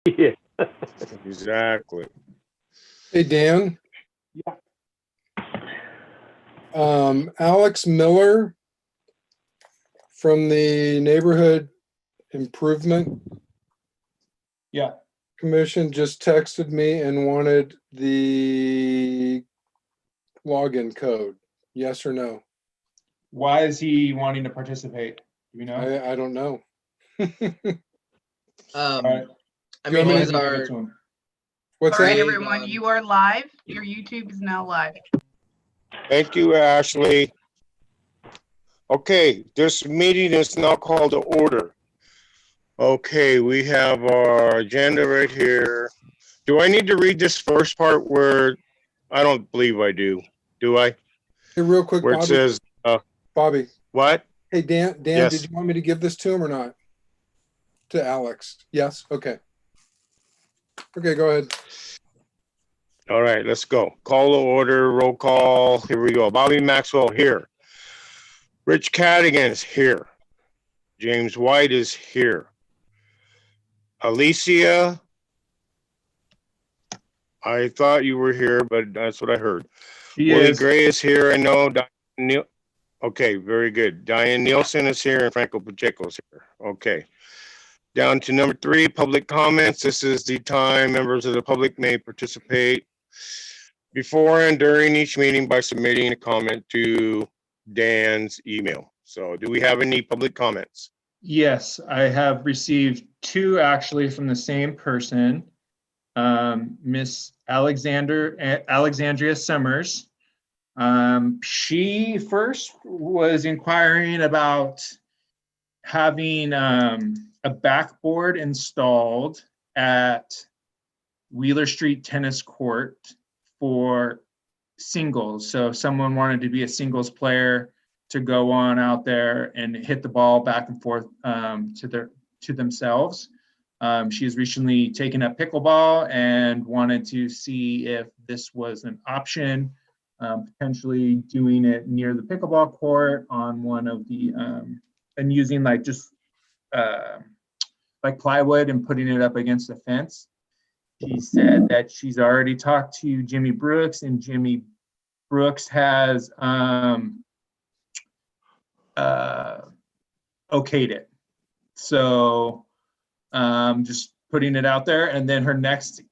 Yeah. Exactly. Hey, Dan. Yeah. Alex Miller from the Neighborhood Improvement Yeah. Commission just texted me and wanted the login code. Yes or no? Why is he wanting to participate? Do we know? I don't know. All right. I Do you mean, want me these to Give it are to him. What's All right, that? everyone, you are live. Your YouTube is now live. Thank you, Ashley. Okay, this meeting is now called to order. Okay, we have our agenda right here. Do I need to read this first part where, I don't believe I do. Do I? Hey, real quick, Where it Bobby. says, Bobby. what? Hey, Dan, Yes. did you want me to give this to him or not? To Alex? Yes? Okay. Okay, go ahead. All right, let's go. Call to order, roll call. Here we go. Bobby Maxwell here. Rich Cadigan is here. James White is here. Alicia, I thought you were here, but that's what I heard. He Willie is. Gray is here. I know. Okay, very good. Diane Nielsen is here and Franco Pacheco is here. Okay. Down to number 3, public comments. This is the time members of the public may participate before and during each meeting by submitting a comment to Dan's email. So do we have any public comments? Yes, I have received 2 actually from the same person. Miss Alexandria Summers. She first was inquiring about having a backboard installed at Wheeler Street Tennis Court for singles. So if someone wanted to be a singles player to go on out there and hit the ball back and forth to themselves. She has recently taken up pickleball and wanted to see if this was an option, potentially doing it near the pickleball court on one of the, and using like just like plywood and putting it up against the fence. She said that she's already talked to Jimmy Brooks, and Jimmy Brooks has okayed it. So just putting it out there. And then her next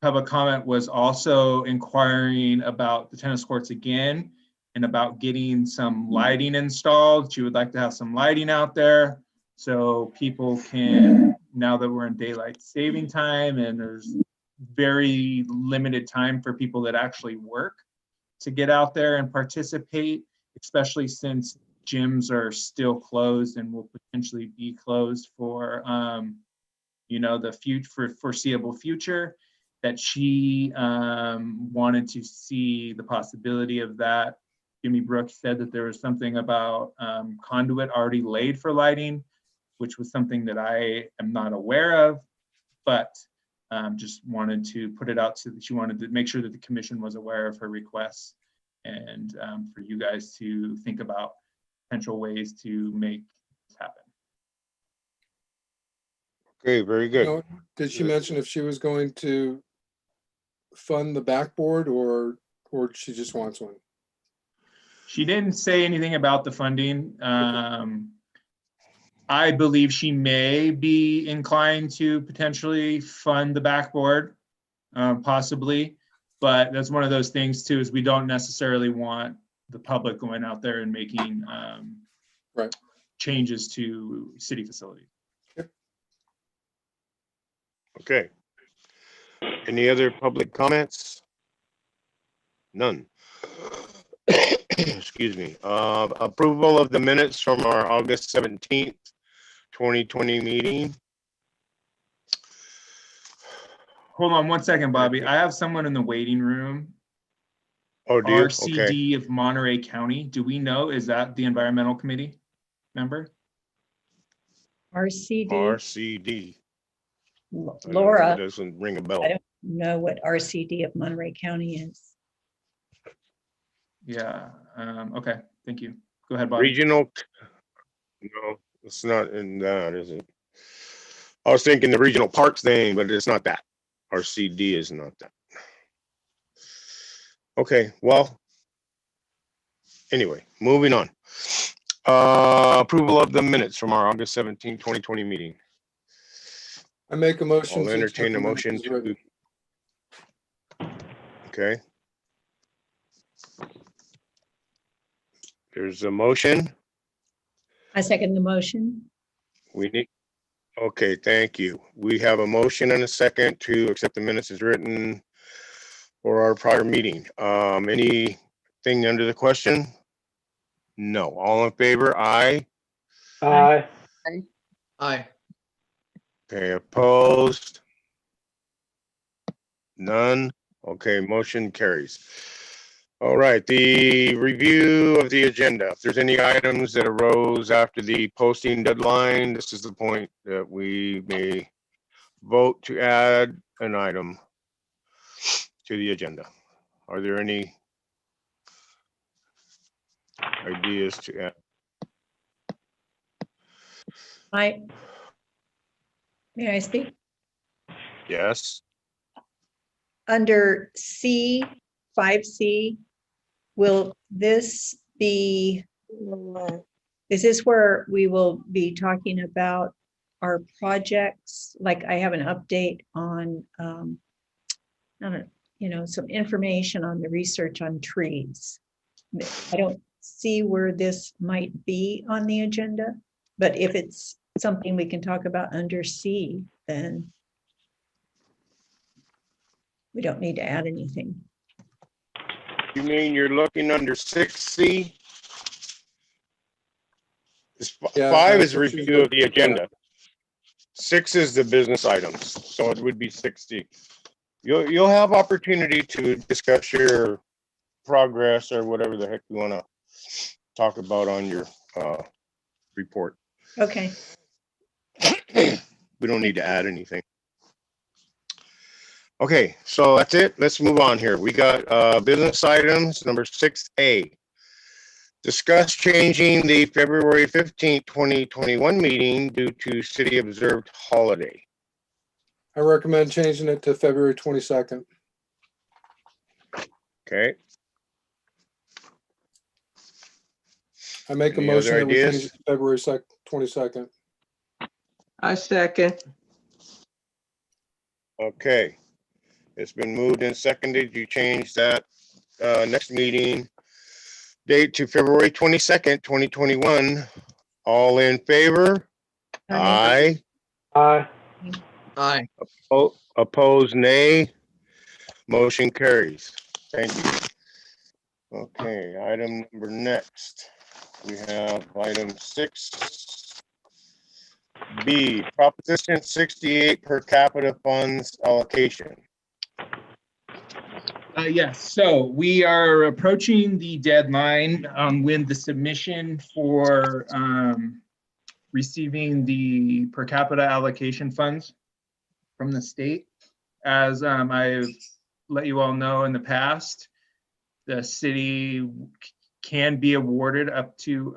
public comment was also inquiring about the tennis courts again and about getting some lighting installed. She would like to have some lighting out there so people can, now that we're in daylight saving time and there's very limited time for people that actually work to get out there and participate, especially since gyms are still closed and will potentially be closed for the foreseeable future, that she wanted to see the possibility of that. Jimmy Brooks said that there was something about conduit already laid for lighting, which was something that I am not aware of, but just wanted to put it out she wanted to make sure that the commission was aware of her requests and for you guys to think about potential ways to make this happen. Okay, very good. No, did she mention if she was going to fund the backboard or she just wants one? She didn't say anything about the funding. I believe she may be inclined to potentially fund the backboard, possibly, but that's one of those things too, is we don't necessarily want the public going out there and making Right. changes to city facilities. Okay. Any other public comments? None. Excuse me. Approval of the minutes from our August 17th, 2020 meeting. Hold on one second, Bobby. I have someone in the waiting room. Oh, do you? Okay. RCD of Monterey County. Do we know, is that the environmental committee member? RCD, RCD. Laura, It doesn't ring a bell. I don't know what RCD of Monterey County is. Yeah, okay, thank you. Go ahead, Bobby. Regional. No, it's not in that, is it? I was thinking the regional parks thing, but it's not that. RCD is not that. Okay, well. Anyway, moving on. Approval of the minutes from our August 17, 2020 meeting. I make a motion. I'll to accept entertain the a minutes motion as written. to. Okay. There's a motion. I second the motion. We need, okay, thank you. We have a motion and a second to accept the minutes as written for our prior meeting. Anything under the question? No. All in favor? Aye. Aye. Aye. Okay, opposed? None? Okay, motion carries. All right, the review of the agenda. If there's any items that arose after the posting deadline, this is the point that we may vote to add an item to the agenda. Are there any ideas to add? May I speak? Yes, Under C, 5C, will this be, is this where we will be talking about our projects? Like I have an update on, some information on the research on trees. I don't see where this might be on the agenda, but if it's something we can talk about under C, then we don't need to add anything. you mean you're looking under 6C? Yeah, 5 is that's what she's review of the looking at. agenda. 6 is the business items, so it would be 6D. You'll have opportunity to discuss your progress or whatever the heck you want to talk about on your report. Okay, We don't need to add anything. Okay, so that's it. Let's move on here. We got business items, number 6A. Discuss changing the February 15th, 2021 meeting due to city observed holiday. I recommend changing it to February 22nd. Okay, I make a Any motion other that we change ideas? it to February 22nd. I second. okay. It's been moved and seconded. You change that next meeting date to February 22nd, 2021. All in favor? Aye. Aye. Aye. Opposed, nay. Motion carries. Thank you. Okay, item number next. We have item 6B, Proposition 68 per capita funds allocation. Yes, so we are approaching the deadline when the submission for receiving the per capita allocation funds from the state. As I've let you all know in the past, the city can be awarded up to,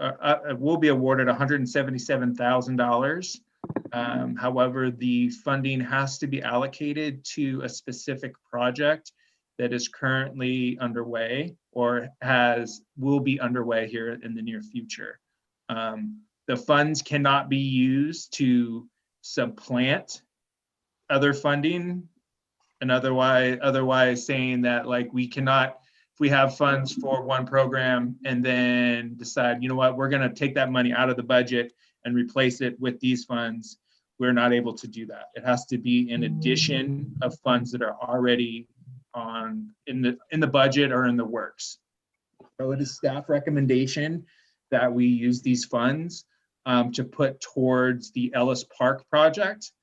will be awarded $177,000. However, the funding has to be allocated to a specific project that is currently underway or will be underway here in the near future. The funds cannot be used to supplant other funding, and otherwise saying that like we cannot, if we have funds for one program and then decide, you know what, we're gonna take that money out of the budget and replace it with these funds, we're not able to do that. It has to be in addition of funds that are already in the budget or in the works. So it is staff recommendation that we use these funds to put towards the Ellis Park project.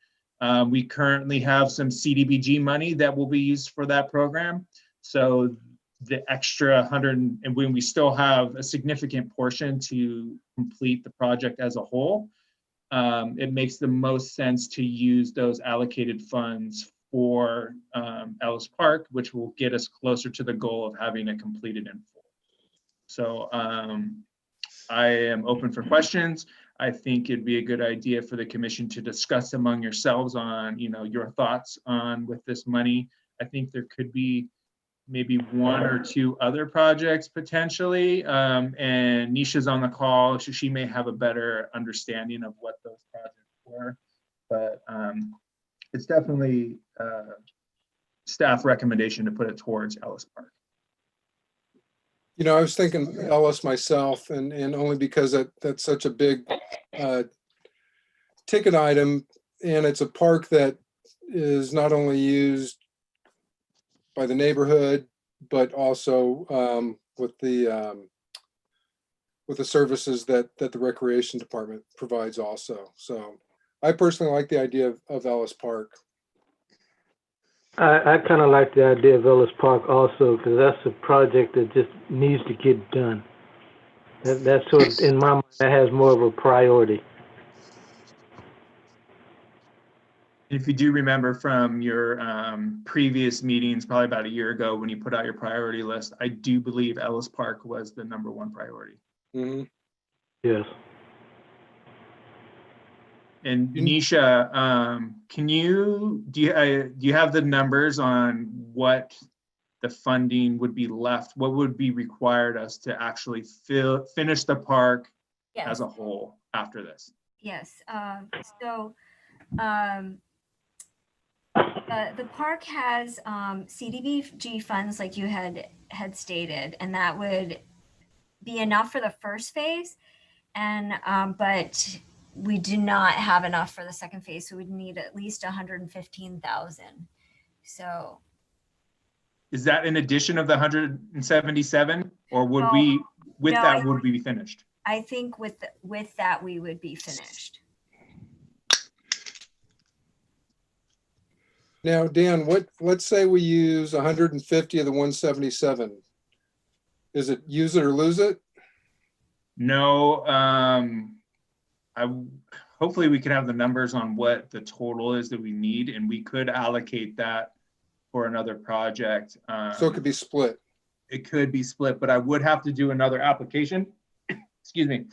We currently have some CDBG money that will be used for that program. So the extra 100, and when we still have a significant portion to complete the project as a whole, it makes the most sense to use those allocated funds for Ellis Park, which will get us closer to the goal of having it completed in full. So I am open for questions. I think it'd be a good idea for the commission to discuss among yourselves on, your thoughts on with this money. I think there could be maybe one or two other projects potentially. And Nisha's on the call, so she may have a better understanding of what those projects were. But it's definitely staff recommendation to put it towards Ellis Park. I was thinking Ellis myself, and only because that's such a big ticket item, and it's a park that is not only used by the neighborhood, but also with the services that the recreation department provides also. So I personally like the idea of Ellis Park. I kind of like the idea of Ellis Park also, because that's a project that just needs to get done. That's sort of, in my mind, that has more of a priority. If you do remember from your previous meetings, probably about a year ago, when you put out your priority list, I do believe Ellis Park was the #1 priority. Mhm. Yes. And Nisha, do you have the numbers on what the funding would be left? What would be required us to actually finish the park as Yes, a whole after this? yes. The park has CDBG funds, like you had stated, and that would be enough for the first phase. And but we do not have enough for the second phase, so we'd need at least 115,000. So Is that in addition of the 177, or would No, we, with no, that, would we be finished? I think with that we would be finished. Now, Dan, let's say we use 150 of the 177. Is it use it or lose it? No, hopefully we could have the numbers on what the total is that we need, and we could allocate that for another project. So it could be split. It could be split, but I would have to do another application. Excuse me.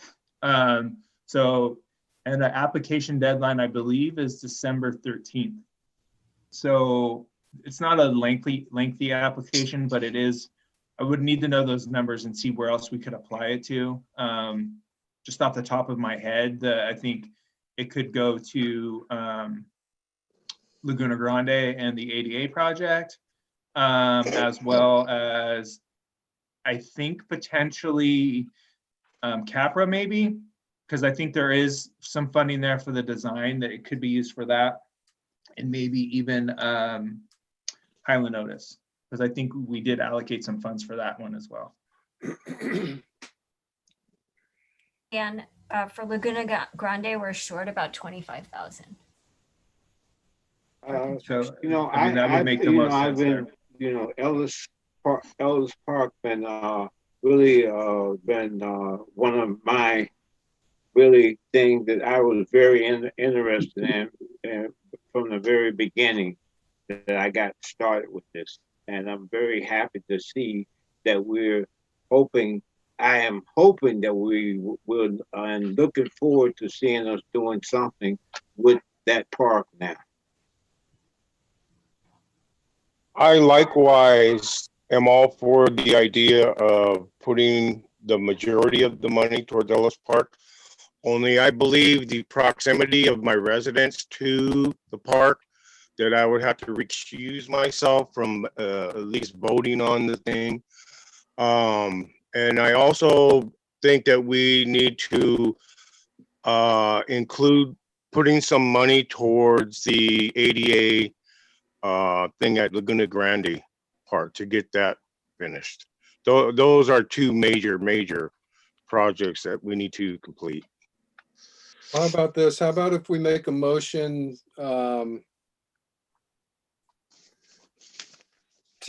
And the application deadline, I believe, is December 13th. So it's not a lengthy application, but it is. I would need to know those numbers and see where else we could apply it to. Just off the top of my head, I think it could go to Laguna Grande and the ADA project, as well as I think potentially Capra maybe, because I think there is some funding there for the design that it could be used for that, and maybe even Highland Otis, because I think we did allocate some funds for that one as well. And for Laguna Grande, we're short about 25,000. So, I mean, that would make the most I've sense been, there. Ellis Park been really been one of my really things that I was very interested in from the very beginning that I got started with this. And I'm very happy to see that I am hoping that we will, and looking forward to seeing us doing something with that park now. I likewise am all for the idea of putting the majority of the money towards Ellis Park. Only I believe the proximity of my residence to the park, that I would have to recuse myself from at least voting on the thing. And I also think that we need to include putting some money towards the ADA thing at Laguna Grande Park to get that finished. Those are two major projects that we need to complete. How about this? How about if we make a motion to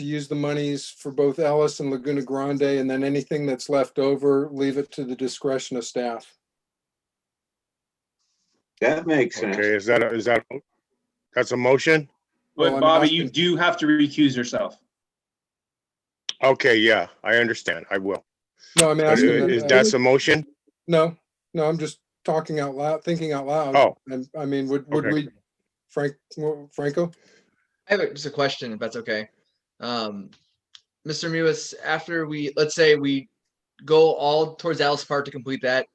use the monies for both Ellis and Laguna Grande, and then anything that's left over, leave it to the discretion of staff? That makes sense. Okay, that's a motion? Well, But I'm Bobby, asking- you do have to recuse yourself. Okay, yeah, I understand. I will. No, I'm But asking. is that a motion? No, I'm just talking out loud, thinking out loud. Oh. And I mean, would Okay. we, Franco? I have just a question, if that's okay. Mr. Mewis, after let's say we go all towards Alice Park to complete that,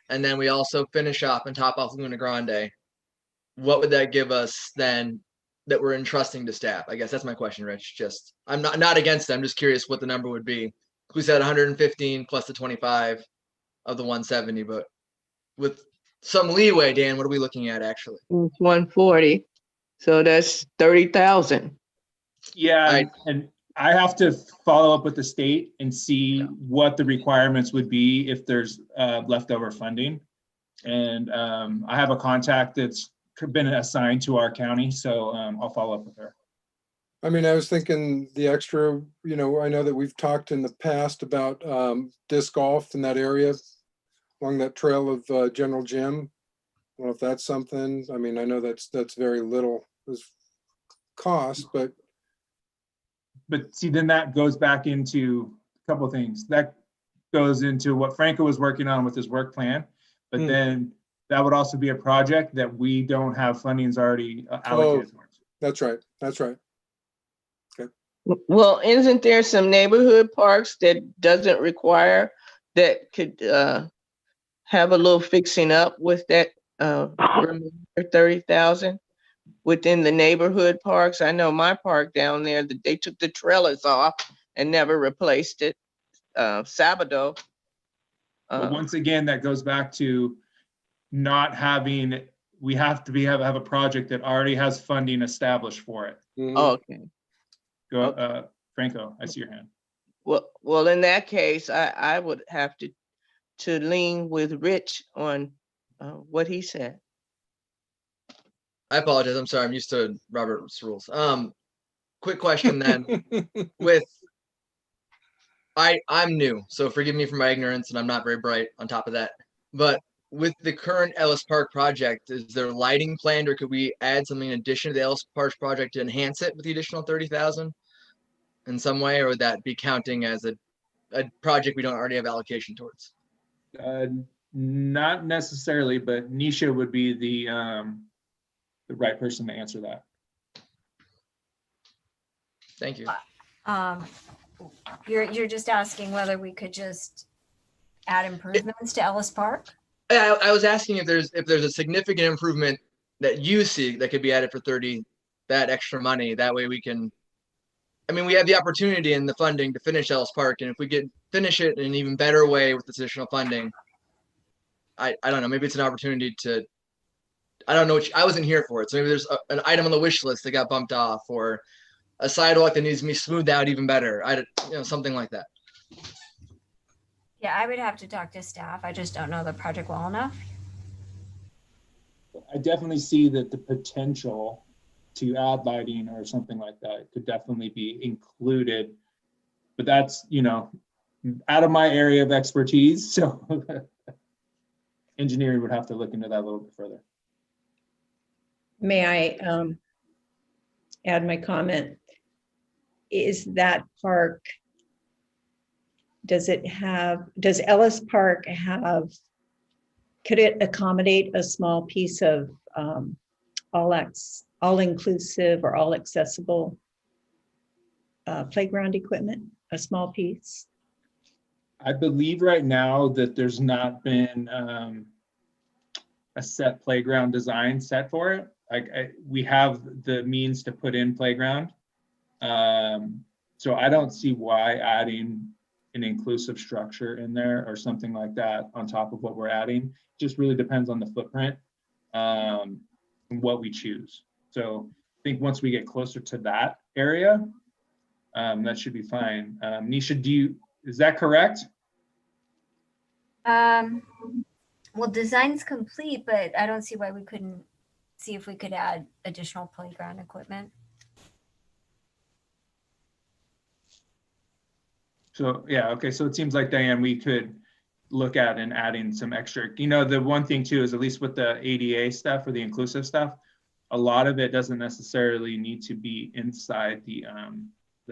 and then we also finish up and top off Luna Grande, what would that give us then that we're entrusting to staff? I guess that's my question, Rich. Just, I'm not against it. I'm just curious what the number would be. We said 115 plus the 25 of the 170, but with some leeway, Dan, what are we looking at actually? 140. So that's 30,000. Yeah, I- and I have to follow up with the state and see what the requirements would be if there's leftover funding. And I have a contact that's been assigned to our county, so I'll follow up with her. I mean, I was thinking the extra, you know, I know that we've talked in the past about disc golf in that area along that trail of General Gym. I don't know if that's something. I mean, I know that's very little as cost, but See, then that goes back into a couple of things. That goes into what Franco was working on with his work plan, but then that would also be a project that we don't have fundings already allocated towards. that's right. That's right. Well, isn't there some neighborhood parks that doesn't require that could have a little fixing up with that remainder 30,000 within the neighborhood parks? I know my park down there, that they took the trellis off and never replaced it. Sabado. But once again, that goes back to not having, we have to have a project that already has funding established for it. Okay. Go, Franco, I see your hand. Well, in that case, I would have to lean with Rich on what he said. I apologize. I'm sorry. I'm used to Robert's rules. Quick question then. I'm new, so forgive me for my ignorance, and I'm not very bright on top of that. But with the current Ellis Park project, is there lighting planned, or could we add something in addition to the Ellis Park project to enhance it with the additional 30,000 in some way, or would that be counting as a project we don't already have allocation towards? Not necessarily, but Nisha would be the right person to answer that. Thank you. You're just asking whether we could just add improvements to Ellis Park? I was asking if there's a significant improvement that you see that could be added for 30, that extra money. That way we can, I mean, we have the opportunity and the funding to finish Ellis Park, and if we could finish it in an even better way with this additional funding, I don't know, maybe it's an opportunity to, I don't know, I wasn't here for it. So maybe there's an item on the wish list that got bumped off, or a sidewalk that needs to be smoothed out even better. Something like that. Yeah, I would have to talk to staff. I just don't know the project well enough. I definitely see that the potential to add lighting or something like that could definitely be included, but that's, out of my area of expertise. So engineering would have to look into that a little bit further. May I add my comment? Is that park, does Ellis Park could it accommodate a small piece of all-inclusive or all-accessible playground equipment, a small piece? I believe right now that there's not been a set playground design set for it. We have the means to put in playground. So I don't see why adding an inclusive structure in there or something like that on top of what we're adding. Just really depends on the footprint and what we choose. So I think once we get closer to that area, that should be fine. Nisha, is that correct? Well, design's complete, but I don't see why we couldn't see if we could add additional playground equipment. So, yeah, okay. So it seems like, Diane, we could look at and adding some extra, the one thing too, is at least with the ADA stuff or the inclusive stuff, a lot of it doesn't necessarily need to be inside the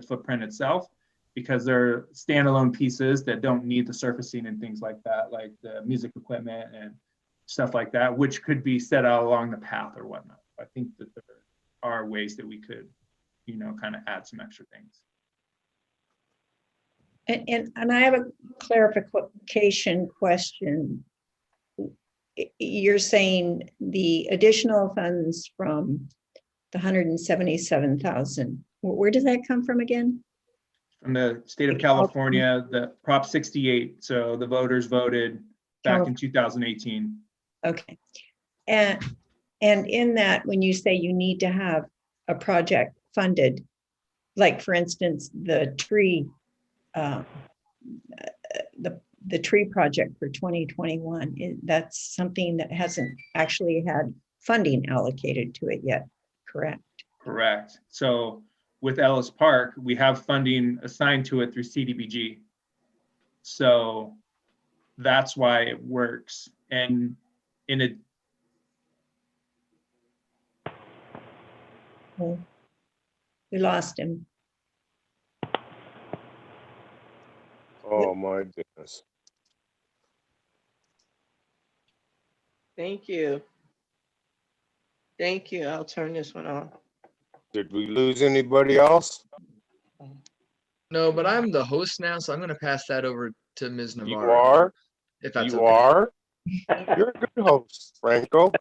footprint itself, because they're standalone pieces that don't need the surfacing and things like that, like the music equipment and stuff like that, which could be set out along the path or whatnot. I think that there are ways that we could, you know, kind of add some extra things. And I have a clarification question. You're saying the additional funds from the 177,000, where does that come from again? From the state of California, the Prop 68. So the voters voted back in 2018. Okay. And in that, when you say you need to have a project funded, like for instance, the tree project for 2021, that's something that hasn't actually had funding allocated to it yet, correct? Correct. So with Ellis Park, we have funding assigned to it through CDBG. So that's why it works. And in a We lost him. Oh, my goodness. Thank you. Thank you. I'll turn this one on. Did we lose anybody else? No, but I'm the host now, so I'm gonna pass that over to Ms. You Navarro. are? If that's You okay. are? You're a good host, Franco.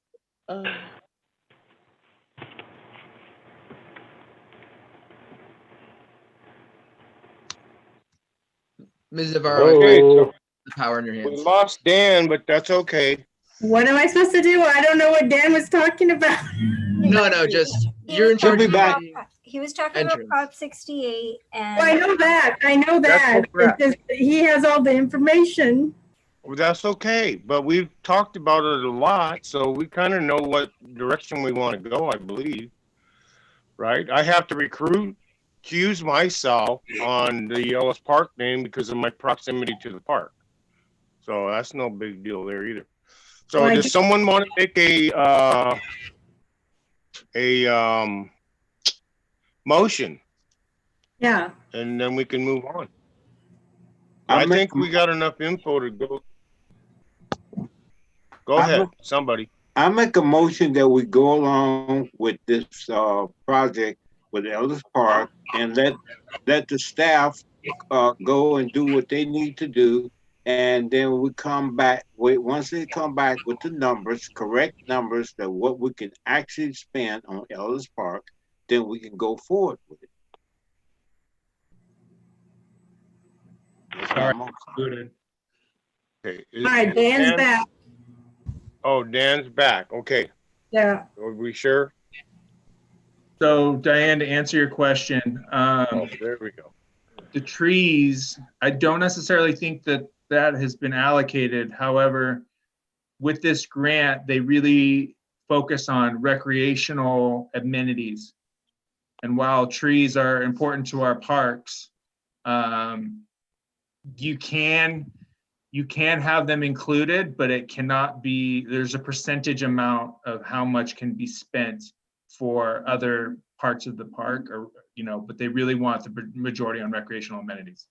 Ms. Navarro, Okay, so the power in your we hands. lost Dan, but that's okay. What am I supposed to do? I don't know what Dan was talking about. No, just He you're was in charge talking of about the He was talking about entrance. Prop 68 and. I know that. I know That's that. correct. It's just, he has all the information. Well, that's okay, but we've talked about it a lot, so we kind of know what direction we want to go, I believe. Right? I have to recuse myself on the Ellis Park name because of my proximity to the park. So that's no big deal there either. So Well, does someone want to make a motion, Yeah. and then we can move on? I'll I make think a- we got enough info to go. Go I'll ahead, make- somebody. I make a motion that we go along with this project with Ellis Park and let the staff go and do what they need to do. And then we come back, once they come back with the numbers, correct numbers, that what we can actually spend on Ellis Park, then we can go forward with it. That's All right. my motion. included. Okay. All right, Dan's back. Oh, Dan's back. Okay. Yeah. Are we sure? So Diane, to answer your question, Oh, there we go. the trees, I don't necessarily think that that has been allocated. However, with this grant, they really focus on recreational amenities. And while trees are important to our parks, you can have them included, but it cannot be, there's a percentage amount of how much can be spent for other parts of the park, or, you know, but they really want the majority on recreational amenities.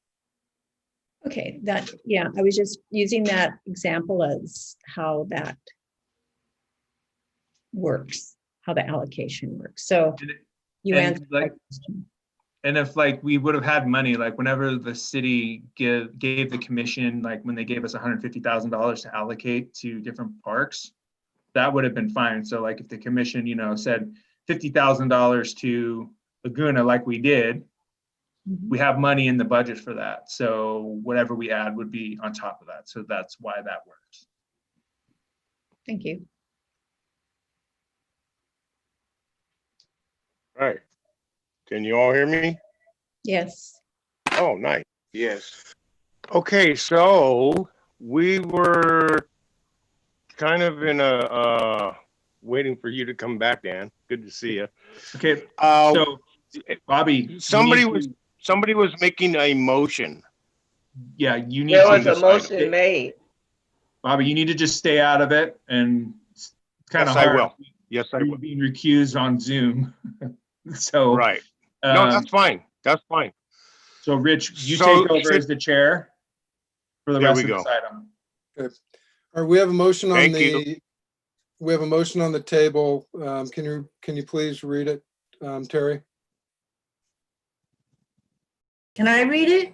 Okay, yeah, I was just using that example as how that works, how the allocation works. So you and answered my like- question. And if like we would have had money, like whenever the city gave the commission, like when they gave us $150,000 to allocate to different parks, that would have been fine. So like if the commission, you know, said $50,000 to Laguna, like we did, Mhm. we have money in the budget for that. So whatever we add would be on top of that. So that's why that works. Thank you. All right. Can you all hear me? Yes. Oh, nice. Yes. Okay, so we were kind of in a waiting for you to come back, Dan. Good to see you. Okay, Uh, so Bobby, you somebody need was to- somebody was making a motion. yeah, you need There to was a this motion made. Bobby, you need to just stay out of it, and it's kind of Yes, I hard. will. Yes, I You're will. being recused on Zoom. So, Right. No, um, that's fine. That's fine. so Rich, you So, take over should- as the chair for the There rest we of go. this item. Okay. All right, we have a motion on Thank you. the we have a motion on the table. Can you please read it, Terry? Can I read it?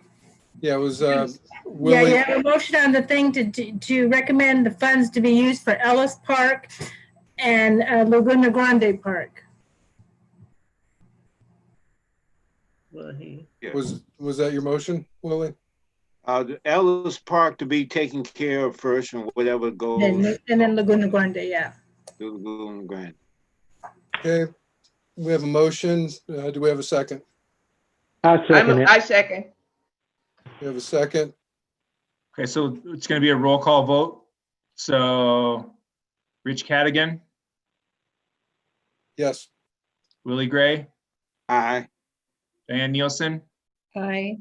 Yeah, it was Yeah, Willie. you have a motion on the thing to recommend the funds to be used for Ellis Park and Laguna Grande Park. Was that your motion, Willie? The Ellis Park to be taken care of first, and whatever goes And then Laguna Grande, yeah. to Laguna Grande. Okay, we have a motion. Do we have a second? I second it. I second. We have a second. Okay, so it's gonna be a roll call vote. So Rich Cadigan, Yes. Willie Gray, Aye. Diane Nielsen, Aye.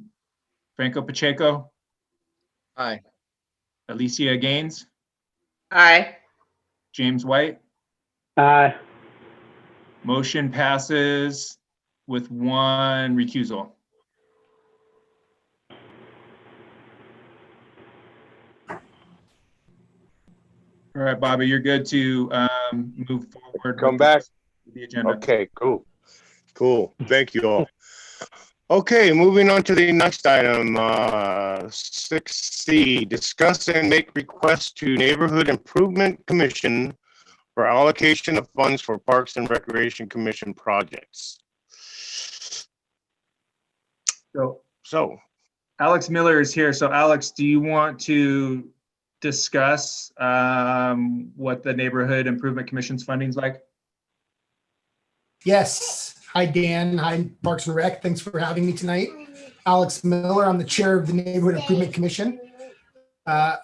Franco Pacheco, Aye. Alicia Gaines, Aye. James White. Aye. Motion passes with one recusal. All right, Bobby, you're good to move forward. Come with back. The agenda. Okay, cool. Cool. Thank you all. Okay, moving on to the next item, 6C, discuss and make requests to Neighborhood Improvement Commission for allocation of funds for Parks and Recreation Commission projects. So Alex Miller is here. So Alex, do you want to discuss what the Neighborhood Improvement Commission's funding is like? Yes. Hi, Dan. Hi, Parks and Rec. Thanks for having me tonight. Alex Miller. I'm the chair of the Neighborhood Improvement Commission.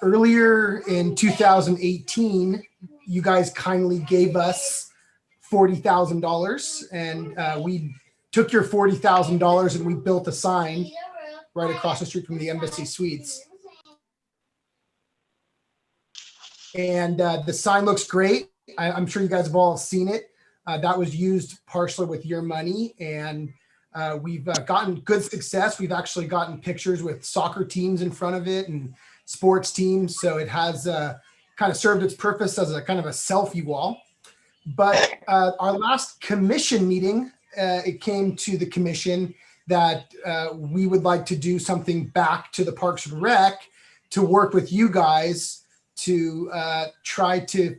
Earlier in 2018, you guys kindly gave us $40,000, and we took your $40,000 and we built a sign right across the street from the Embassy Suites. And the sign looks great. I'm sure you guys have all seen it. That was used partially with your money, and we've gotten good success. We've actually gotten pictures with soccer teams in front of it and sports teams. So it has kind of served its purpose as a kind of a selfie wall. But our last commission meeting, it came to the commission that we would like to do something back to the Parks and Rec to work with you guys to try to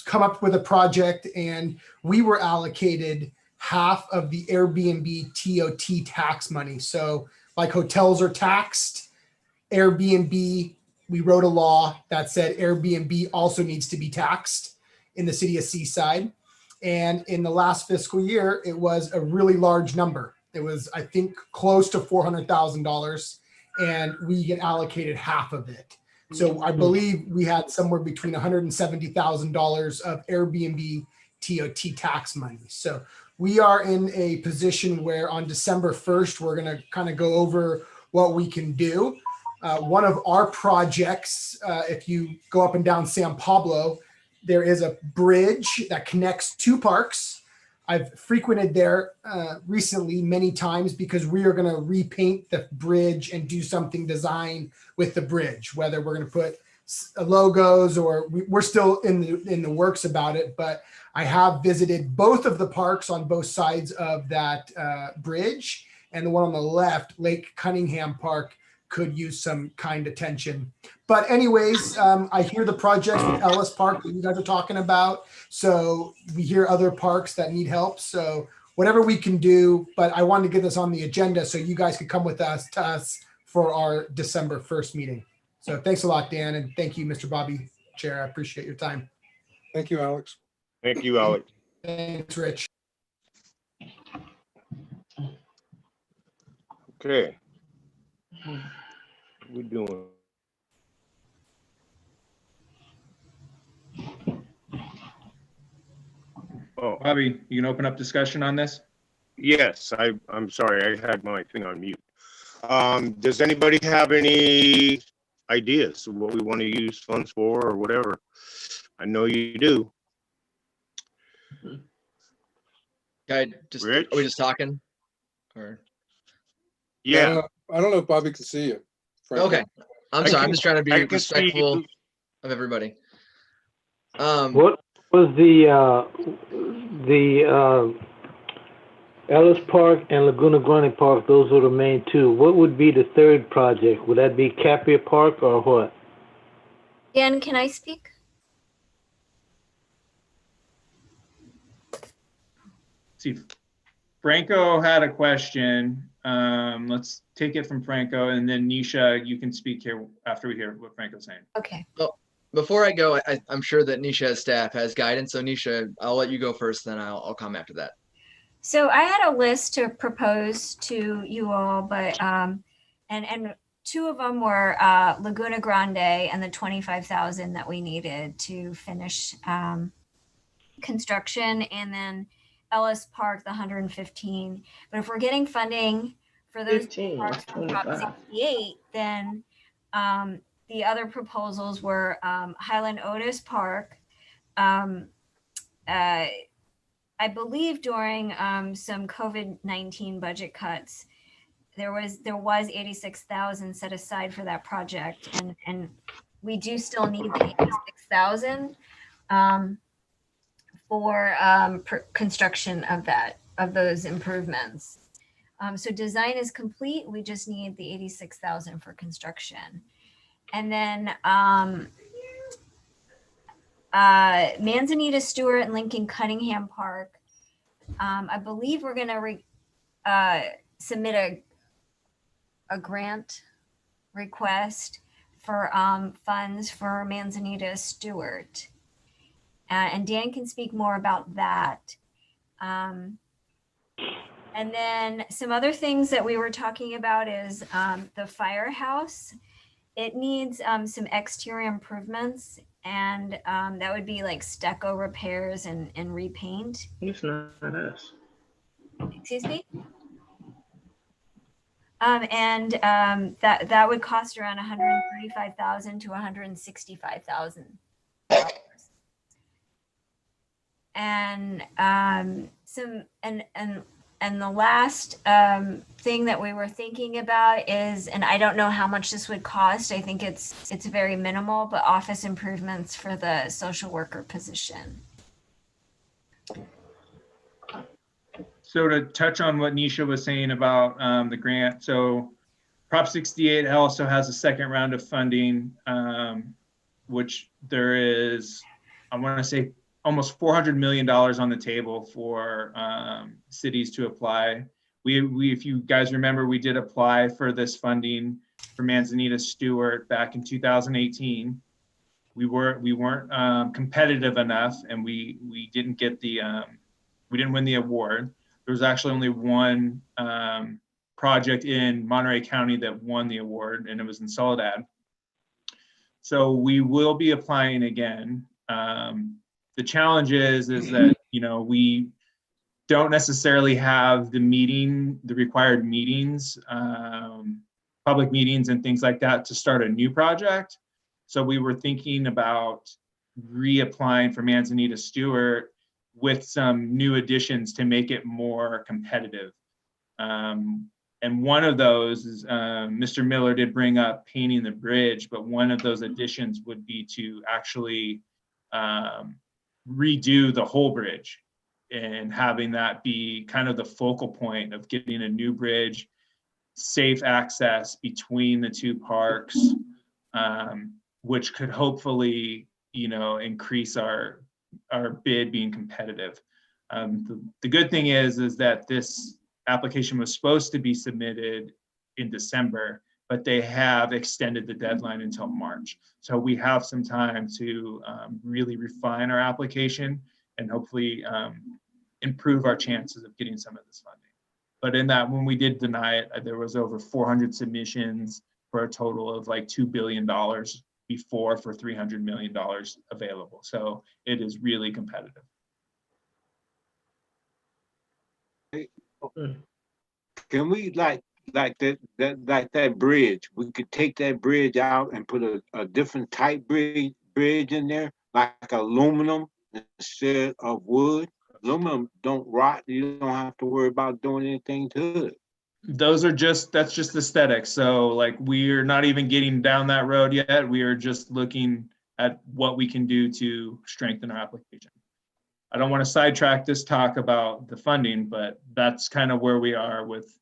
come up with a project, and we were allocated half of the Airbnb TOT tax money. So like hotels are taxed, Airbnb, we wrote a law that said Airbnb also needs to be taxed in the city of Seaside. And in the last fiscal year, it was a really large number. It was, I think, close to $400,000, and we get allocated half of it. So I believe we had somewhere between $170,000 of Airbnb TOT tax money. So we are in a position where on December 1st, we're going to kind of go over what we can do. One of our projects, if you go up and down San Pablo, there is a bridge that connects two parks. I've frequented there recently many times because we are going to repaint the bridge and do something design with the bridge, whether we're going to put logos or we're still in the works about it. But I have visited both of the parks on both sides of that bridge, and the one on the left, Lake Cunningham Park, could use some kind attention. But anyways, I hear the projects with Ellis Park that you guys are talking about. So we hear other parks that need help. So whatever we can do, but I wanted to get this on the agenda so you guys could come with us to us for our December 1st meeting. So thanks a lot, Dan. And thank you, Mr. Bobby, Chair. I appreciate your time. Thank you, Alex. thank you, Alex. Thanks, Rich. Okay. We're doing. Oh, Bobby, you can open up discussion on this? yes, I'm sorry, I had my thing on mute. Does anybody have any ideas of what we want to use funds for or whatever? I know you do. Guy, just Rich? are we just talking? Or Yeah. I don't know if Bobby can see you. frankly. okay. I'm I sorry. I'm can- just trying to be I can see respectful you. of everybody. What Was the Ellis Park and Laguna Grande Park, those are the main two. What would be the third project? Would that be Capria Park or what? Dan, can I speak? See, Franco had a question. Let's take it from Franco, and then Nisha, you can speak here after we hear what Franco's saying. Okay. Before I go, I'm sure that Nisha's staff has guidance. So Nisha, I'll let you go first, then I'll come after that. So I had a list to propose to you all, but and two of them were Laguna Grande and the 25,000 that we needed to finish construction, and then Ellis Park, the 115. But if we're getting funding for those 15, parks from Prop 25. 68, then the other proposals were Highland Otis Park. I believe during some COVID-19 budget cuts, there was 86,000 set aside for that project, and we do still need the 86,000 for construction of those improvements. So design is complete. We just need the 86,000 for construction. And then Manzanita Stewart and Lincoln Cunningham Park. I believe we're going to submit a grant request for funds for Manzanita Stewart. And Dan can speak more about that. And then some other things that we were talking about is the firehouse. It needs some exterior improvements, and that would be like stucco repairs and repaint. It's not us. Excuse me? That would cost around $135,000 to $165,000. And the last thing that we were thinking about is, and I don't know how much this would cost. I think it's very minimal, but office improvements for the social worker position. So to touch on what Nisha was saying about the grant, so Prop 68 also has a second round of funding, which there is, I want to say, almost $400 million on the table for cities to apply. We, if you guys remember, we did apply for this funding for Manzanita Stewart back in 2018. We weren't competitive enough, and we didn't get the we didn't win the award. There was actually only one project in Monterey County that won the award, and it was in Soledad. So we will be applying again. The challenge is that, you know, we don't necessarily have the required meetings, public meetings and things like that to start a new project. So we were thinking about reapplying for Manzanita Stewart with some new additions to make it more competitive. And one of those is, Mr. Miller did bring up painting the bridge, but one of those additions would be to actually redo the whole bridge and having that be kind of the focal point of getting a new bridge, safe access between the two parks, which could hopefully, you know, increase our bid being competitive. The good thing is that this application was supposed to be submitted in December, but they have extended the deadline until March. So we have some time to really refine our application and hopefully improve our chances of getting some of this funding. But in that, when we did deny it, there was over 400 submissions for a total of like $2 billion before for $300 million available. So it is really competitive. Can we like that bridge? We could take that bridge out and put a different type bridge in there, like aluminum instead of wood. Aluminum don't rot. You don't have to worry about doing anything to it. That's just aesthetics. So like we're not even getting down that road yet. We are just looking at what we can do to strengthen our application. I don't want to sidetrack this talk about the funding, but that's kind of where we are with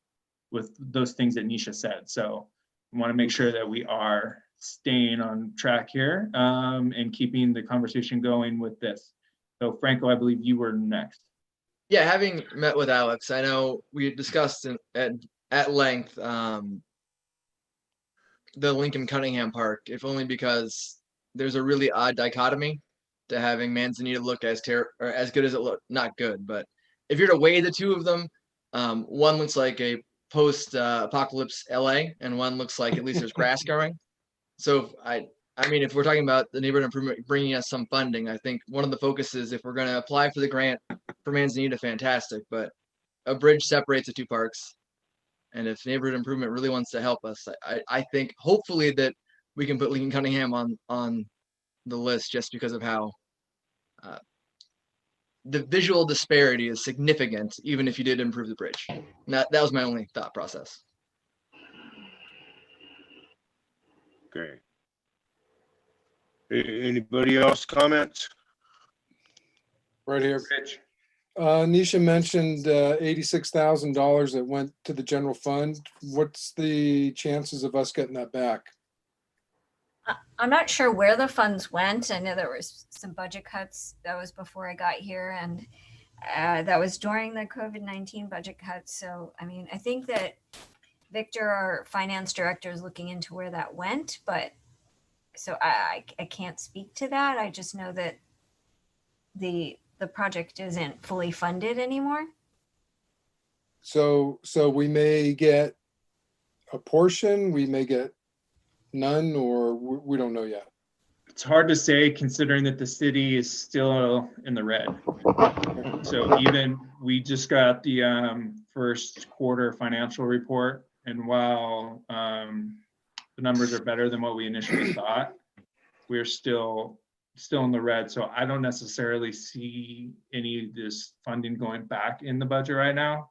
those things that Nisha said. So I want to make sure that we are staying on track here and keeping the conversation going with this. So Franco, I believe you were next. Yeah, having met with Alex, I know we had discussed at length the Lincoln Cunningham Park, if only because there's a really odd dichotomy to having Manzanita look as good as it look, not good, but if you're to weigh the two of them, one looks like a post-apocalypse LA, and one looks like at least there's grass growing. So I mean, if we're talking about the neighborhood improvement bringing us some funding, I think one of the focuses, if we're going to apply for the grant for Manzanita, fantastic, but a bridge separates the two parks. And if neighborhood improvement really wants to help us, I think hopefully that we can put Lincoln Cunningham on the list just because of how the visual disparity is significant, even if you did improve the bridge. And that was my only thought process. Okay. Anybody else comments? Right here. Rich. Nisha mentioned $86,000 that went to the general fund. What's the chances of us getting that back? I'm not sure where the funds went. I know there was some budget cuts. That was before I got here, and that was during the COVID-19 budget cuts. So, I mean, I think that Victor, our finance director, is looking into where that went, but so I can't speak to that. I just know that the project isn't fully funded anymore. So we may get a portion, we may get none, or we don't know yet. It's hard to say considering that the city is still in the red. So even we just got the first quarter financial report, and while the numbers are better than what we initially thought, we're still in the red. So I don't necessarily see any of this funding going back in the budget right now.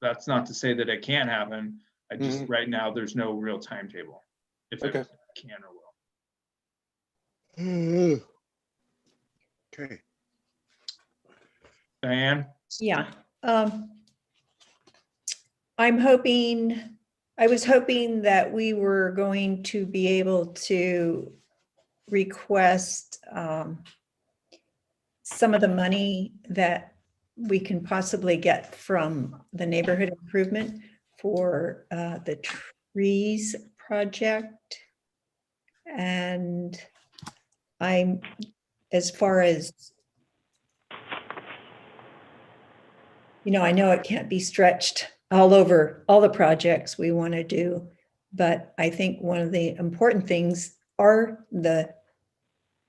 That's not to say that it can't happen. I just right now there's no real timetable if it can or will. Okay. Diane? Yeah. I was hoping that we were going to be able to request some of the money that we can possibly get from the neighborhood improvement for the trees project. And as far as, I know it can't be stretched all over all the projects we want to do, but I think one of the important things are the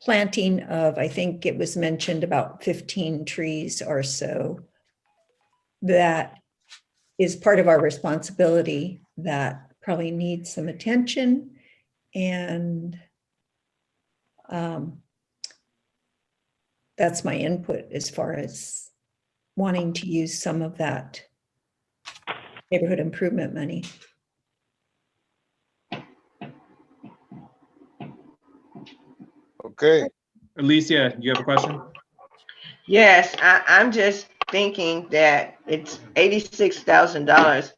planting of, I think it was mentioned about 15 trees or so. That is part of our responsibility that probably needs some attention. And that's my input as far as wanting to use some of that neighborhood improvement money. Okay. Alicia, you have a question? Yes, I'm just thinking that it's $86,000.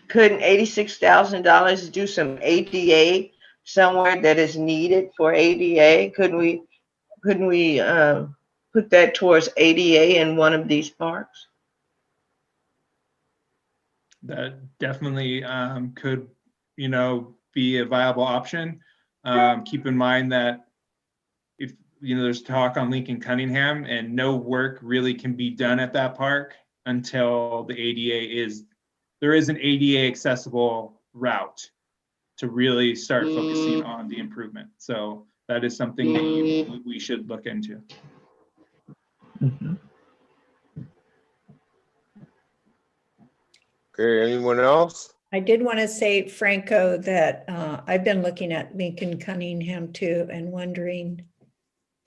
Couldn't $86,000 do some ADA somewhere that is needed for ADA? Couldn't we put that towards ADA in one of these parks? That definitely could, be a viable option. Keep in mind that if, there's talk on Lincoln Cunningham and no work really can be done at that park until the ADA there is an ADA accessible route to really start focusing on the improvement. So that is something that we should look into. Okay, anyone else? I did want to say, Franco, that I've been looking at Lincoln Cunningham too and wondering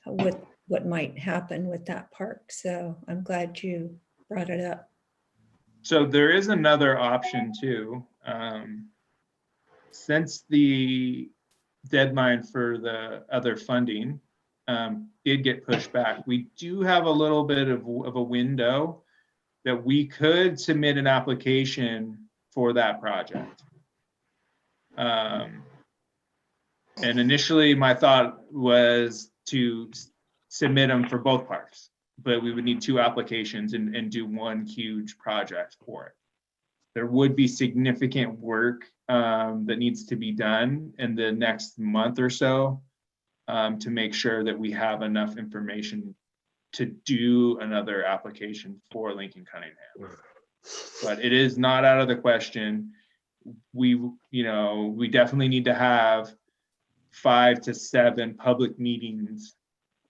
what might happen with that park. So I'm glad you brought it up. So there is another option too. Since the deadline for the other funding did get pushed back. We do have a little bit of a window that we could submit an application for that project. And initially my thought was to submit them for both parks, but we would need 2 applications and do one huge project for it. There would be significant work that needs to be done in the next month or so to make sure that we have enough information to do another application for Lincoln Cunningham. But it is not out of the question. We definitely need to have 5 to 7 public meetings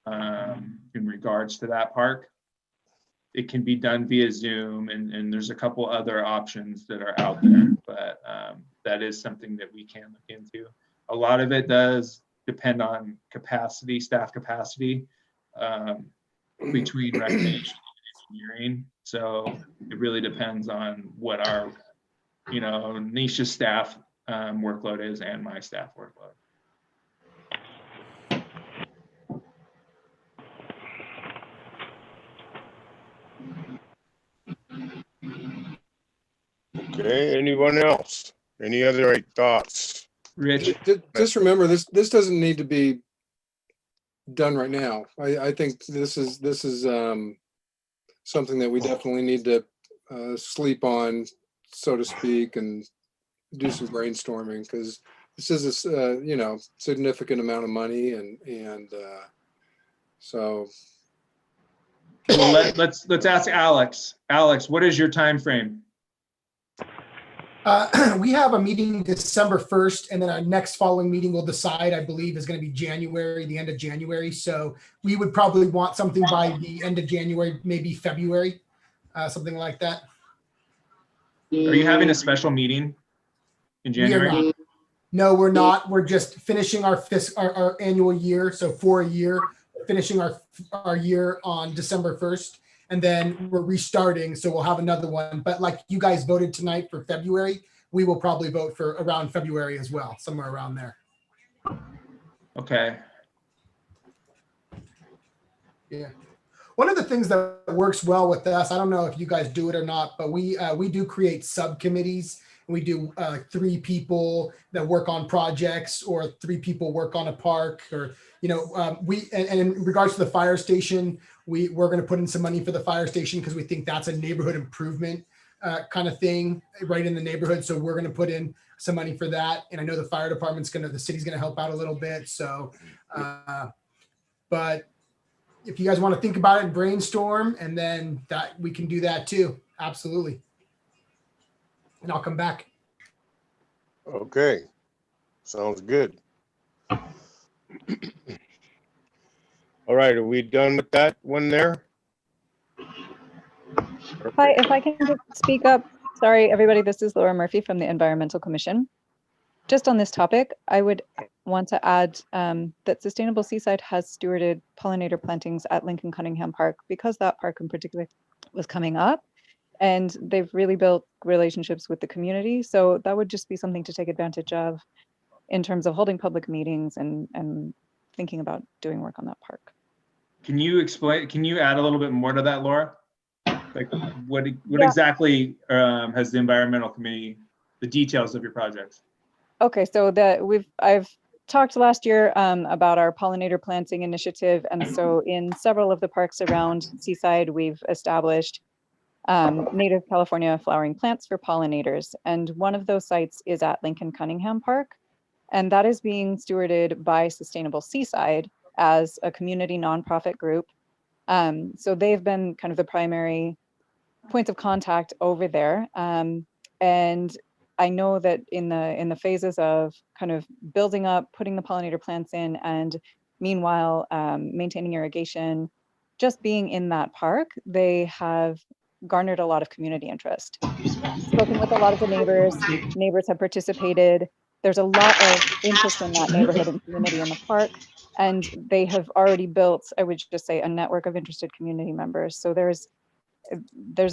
in regards to that park. It can be done via Zoom, and there's a couple other options that are out there, but that is something that we can look into. A lot of it does depend on capacity, staff capacity between recreation and engineering. So it really depends on what our, Nisha's staff workload is and my staff workload. Okay, anyone else? Any other thoughts? Rich? Just remember, this doesn't need to be done right now. I think this is something that we definitely need to sleep on, so to speak, and do some brainstorming, because this is a significant amount of money, and so. Well, let's ask Alex. Alex, what is your time frame? We have a meeting December 1st, and then our next following meeting we'll decide, I believe, is going to be January, the end of January. So we would probably want something by the end of January, maybe February, something like that. Are you having a special meeting in January? We are not. No, we're not. We're just finishing our annual year. So for a year, finishing our year on December 1st. And then we're restarting, so we'll have another one. But like you guys voted tonight for February, we will probably vote for around February as well, somewhere around there. Okay. Yeah. One of the things that works well with us, I don't know if you guys do it or not, but we do create subcommittees. We do 3 people that work on projects, or 3 people work on a park, or and in regards to the fire station, we're going to put in some money for the fire station because we think that's a neighborhood improvement kind of thing right in the neighborhood. So we're going to put in some money for that. And I know the fire department's the city's going to help out a little bit. So, but if you guys want to think about it and brainstorm, and then that we can do that too. Absolutely. And I'll come back. Okay, sounds good. All right, are we done with that one there? If I can just speak up. Sorry, everybody, this is Laura Murphy from the Environmental Commission. Just on this topic, I would want to add that Sustainable Seaside has stewarded pollinator plantings at Lincoln Cunningham Park because that park in particular was coming up, and they've really built relationships with the community. So that would just be something to take advantage of in terms of holding public meetings and thinking about doing work on that park. Can you add a little bit more to that, Laura? Like what exactly has the environmental committee, the details of your projects? Okay, so I've talked last year about our pollinator planting initiative. And so in several of the parks around Seaside, we've established native California flowering plants for pollinators. And one of those sites is at Lincoln Cunningham Park. And that is being stewarded by Sustainable Seaside as a community nonprofit group. So they've been kind of the primary points of contact over there. And I know that in the phases of kind of building up, putting the pollinator plants in, and meanwhile maintaining irrigation, just being in that park, they have garnered a lot of community interest. Spoken with a lot of the neighbors. Neighbors have participated. There's a lot of interest in that neighborhood and community in the park. And they have already built, I would just say, a network of interested community members. So there's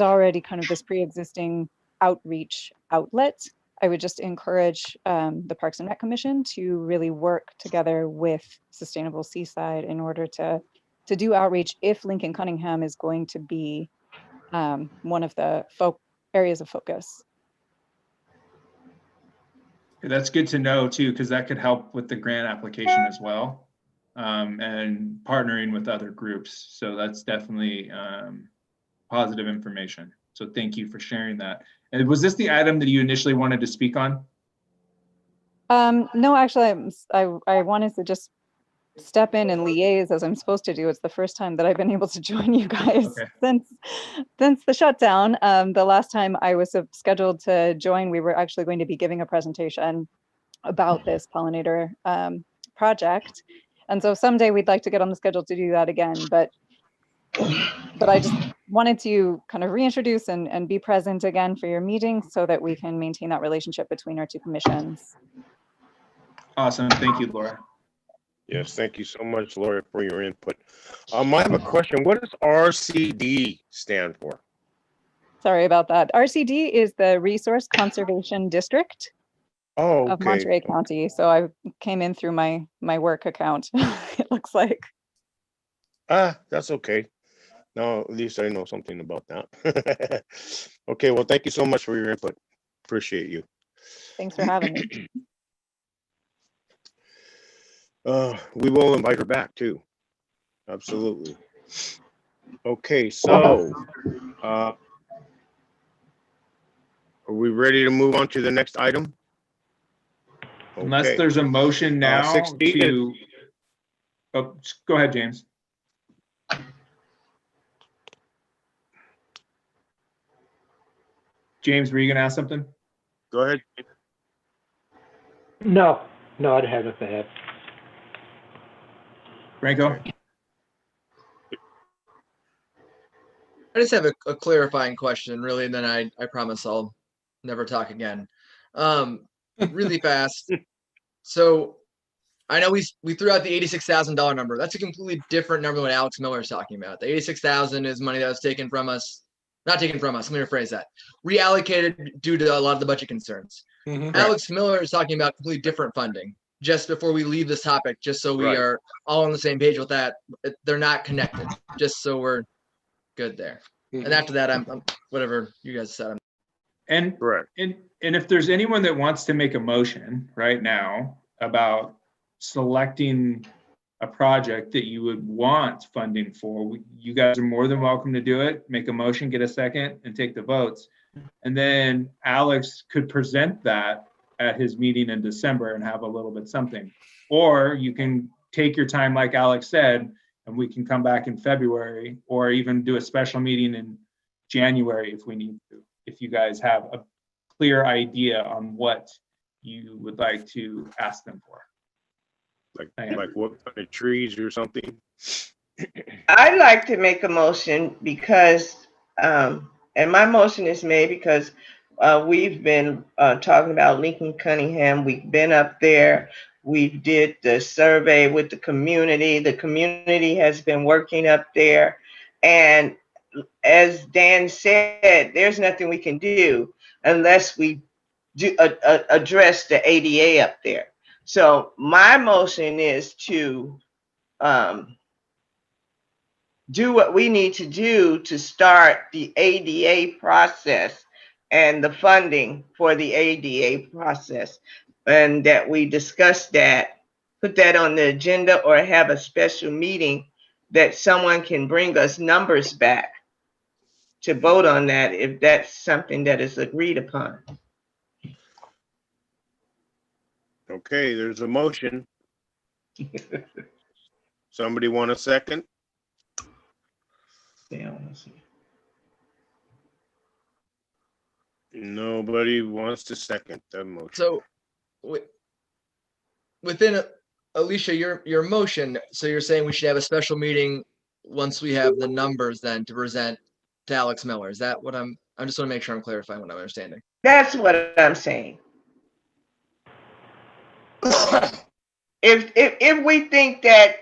already kind of this pre-existing outreach outlet I would just encourage the Parks and Rec Commission to really work together with Sustainable Seaside in order to do outreach if Lincoln Cunningham is going to be one of the areas of focus. That's good to know too, because that could help with the grant application as well, and partnering with other groups. So that's definitely positive information. So thank you for sharing that. And was this the item that you initially wanted to speak on? No, actually, I wanted to just step in and liaise as I'm supposed to do. It's the first time that I've been able to join you guys since the shutdown. The last time I was scheduled to join, we were actually going to be giving a presentation about this pollinator project. And so someday we'd like to get on the schedule to do that again, but I just wanted to kind of reintroduce and be present again for your meeting so that we can maintain that relationship between our two commissions. Awesome, thank you, Laura. Yes, thank you so much, Laura, for your input. I have a question. What does RCD stand for? Sorry about that. RCD is the Resource Conservation District of Monterey County. So I came in through my work account, it looks like. That's okay. No, at least I know something about that. Okay, well, thank you so much for your input. Appreciate you. Thanks for having me. We will invite her back too. Absolutely. Okay, so are we ready to move on to the next item? Unless there's a motion now 16 to, oh, go ahead, James. James, were you gonna ask something? Go ahead. No, I don't have nothing to add. Franco? I just have a clarifying question, really, and then I promise I'll never talk again. Really fast. So I know we threw out the $86,000 number. That's a completely different number than what Alex Miller is talking about. The $86,000 is money that was taken from us, not taken from us. Let me rephrase that. Reallocated due to a lot of the budget concerns. Alex Miller is talking about completely different funding. Just before we leave this topic, just so we are all on the same page with that, they're not connected. Just so we're good there. And after that, I'm whatever you guys said. And if there's anyone that wants to make a motion right now about selecting a project that you would want funding for, you guys are more than welcome to do it. Make a motion, get a second, and take the votes. And then Alex could present that at his meeting in December and have a little bit something. Or you can take your time, like Alex said, and we can come back in February, or even do a special meeting in January if we need to, if you guys have a clear idea on what you would like to ask them for. Like what kind of trees or something? I'd like to make a motion because, and my motion is made because we've been talking about Lincoln Cunningham. We've been up there. We did the survey with the community. The community has been working up there. And as Dan said, there's nothing we can do unless we do address the ADA up there. So my motion is to do what we need to do to start the ADA process and the funding for the ADA process, and that we discuss that, put that on the agenda, or have a special meeting that someone can bring us numbers back to vote on that if that's something that is agreed upon. Okay, there's a motion. Somebody want a second? Nobody wants to second the motion. So within Alicia, your motion, so you're saying we should have a special meeting once we have the numbers then to present to Alex Miller. Is that what I just want to make sure I'm clarifying what I'm understanding. That's what I'm saying. If we think that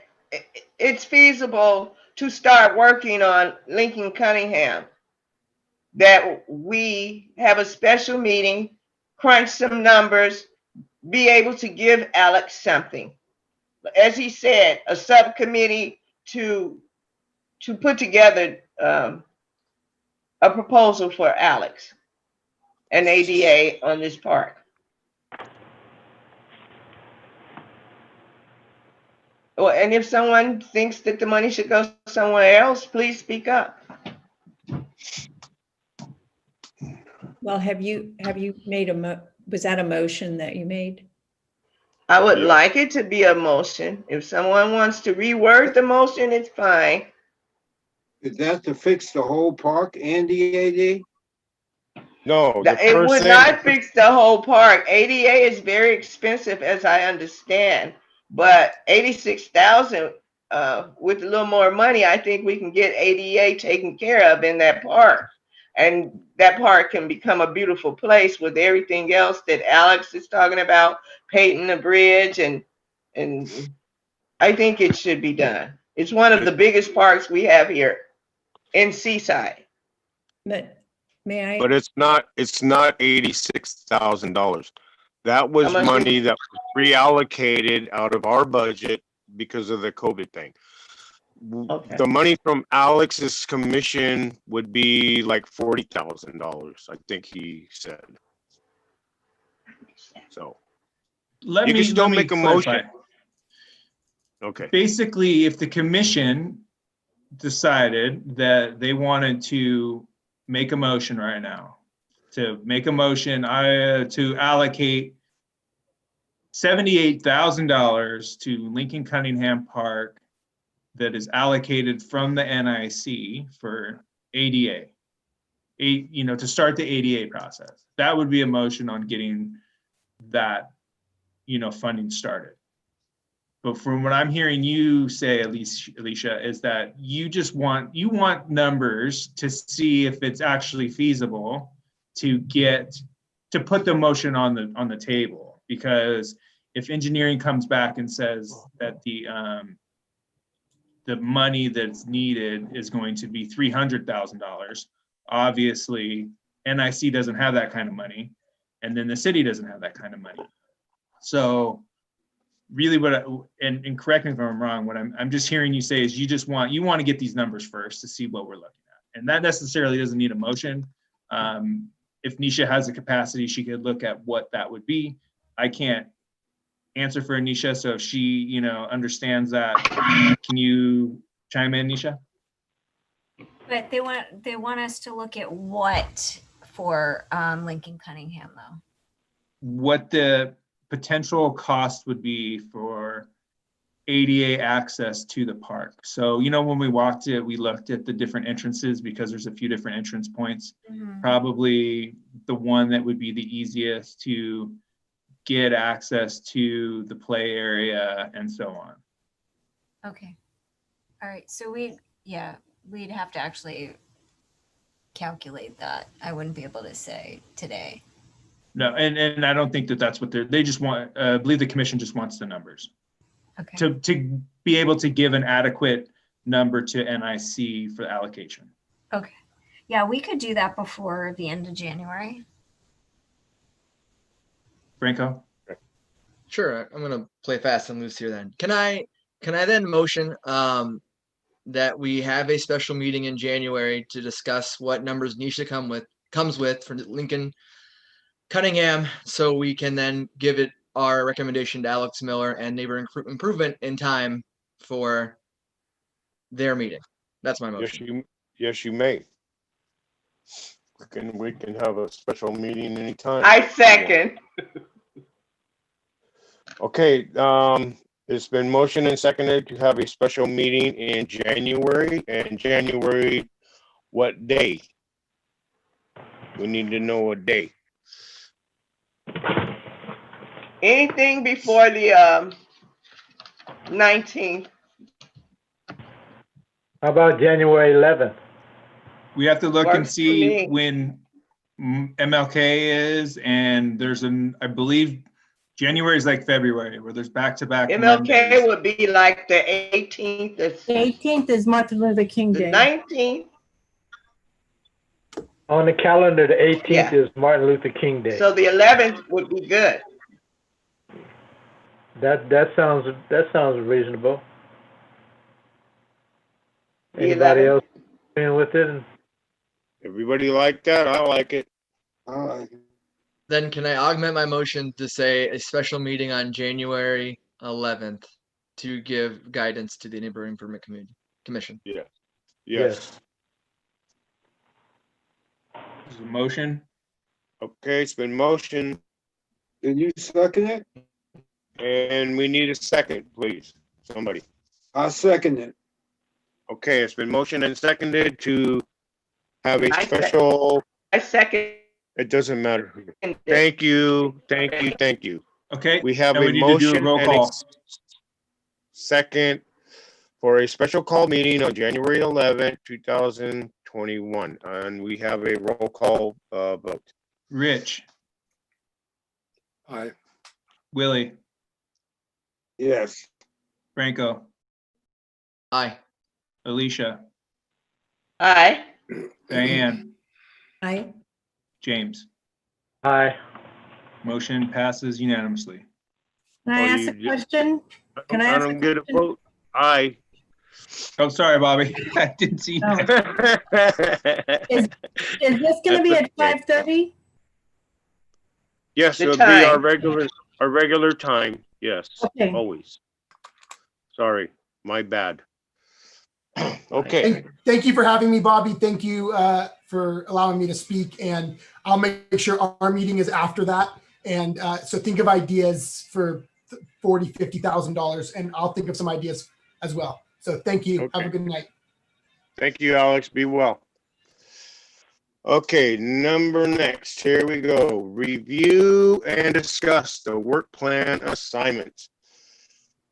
it's feasible to start working on Lincoln Cunningham, that we have a special meeting, crunch some numbers, be able to give Alex something. As he said, a subcommittee to put together a proposal for Alex and ADA on this park. Well, and if someone thinks that the money should go somewhere else, please speak up. Well, have you made was that a motion that you made? I would Yeah. like it to be a motion. If someone wants to reword the motion, it's fine. Is that to fix the whole park and the AD? No, the It would person, not fix the whole park. ADA is very expensive, as I understand, but 86,000, with a little more money, I think we can get ADA taken care of in that park. And that park can become a beautiful place with everything else that Alex is talking about, painting the bridge, and I think it should be done. It's one of the biggest parks we have here in Seaside. But may I? but it's not $86,000. That was How much money that was reallocated out of our budget because of the COVID thing. Okay. The money from Alex's commission would be like $40,000, I think he said. So Let you me can still let me make a clarify. motion. Okay. Basically, if the commission decided that they wanted to make a motion right now, to make a motion to allocate $78,000 to Lincoln Cunningham Park that is allocated from the NIC for ADA, to start the ADA process. That would be a motion on getting that, funding started. But from what I'm hearing you say, Alicia, is that you want numbers to see if it's actually feasible to put the motion on the table. Because if engineering comes back and says that the money that's needed is going to be $300,000, obviously NIC doesn't have that kind of money, and then the city doesn't have that kind of money. So really and correct me if I'm wrong, what I'm just hearing you say is you want to get these numbers first to see what we're looking at. And that necessarily doesn't need a motion. If Nisha has the capacity, she could look at what that would be. I can't answer for Nisha, so if she, understands that, can you chime in, Nisha? But they want us to look at what for Lincoln Cunningham though? What the potential cost would be for ADA access to the park. So, when we walked it, we looked at the different entrances because there's a few different entrance points. Mm-hmm. Probably the one that would be the easiest to get access to the play area and so on. Okay. All right. So we'd have to actually calculate that. I wouldn't be able to say today. No, and I don't think that's what they just want. I believe the commission just wants the numbers. Okay. To be able to give an adequate number to NIC for the allocation. Okay. Yeah, we could do that before the end of January. Franco? Sure, I'm gonna play fast and loose here then. Can I then motion that we have a special meeting in January to discuss what numbers Nisha comes with for Lincoln Cunningham, so we can then give it our recommendation to Alex Miller and Neighbor Improvement in time for their meeting. That's my motion. Yes, you may. We can have a special meeting anytime. I second. Okay, it's been motioned and seconded to have a special meeting in January. And January, what day? We need to know a day. Anything before the 19th. How about January 11th? We have to look and Works for see me. when MLK is, and there's I believe January is like February, where there's back-to-back MLK Mondays. would be like the 18th, The 18th is Martin Luther King the Day. 19th. On the calendar, the 18th Yeah. is Martin Luther King Day. So the 11th would be good. That sounds reasonable. The Anybody 11th. else in with it? Everybody like that? I like it. Then can I augment my motion to say a special meeting on January 11th to give guidance to the neighboring permit commission? Yes. Yes. There's a motion. Okay, it's been motion, Did you second it? and we need a second, please. Somebody. I second it. Okay, it's been motion and seconded to have a I sec- special, I second. it doesn't matter who. it. Thank you. Okay. We have now a we need to do a motion roll and a call. second for a special call meeting on January 11th, 2021. And we have a roll call vote. Rich, Aye. Willie, Yes. Franco, Aye. Alicia, Aye. Diane, Aye. James. Aye. Motion passes unanimously. Can I Oh, ask a you- question? Can I I ask a don't get a question? vote. Aye. Oh, sorry, Bobby. I didn't see. Oh. Is this gonna be at That's okay. 5:30? Yes, The it'll be our time. regular time. Yes, Okay. always. Sorry, my bad. Okay, Thank you for having me, Bobby. Thank you for allowing me to speak. And I'll make sure our meeting is after that. And so think of ideas for $40,000, $50,000, and I'll think of some ideas as well. So thank you. Okay. Have a good night. thank you, Alex. Be well. Okay, number next, here we go. Review and discuss the work plan assignments.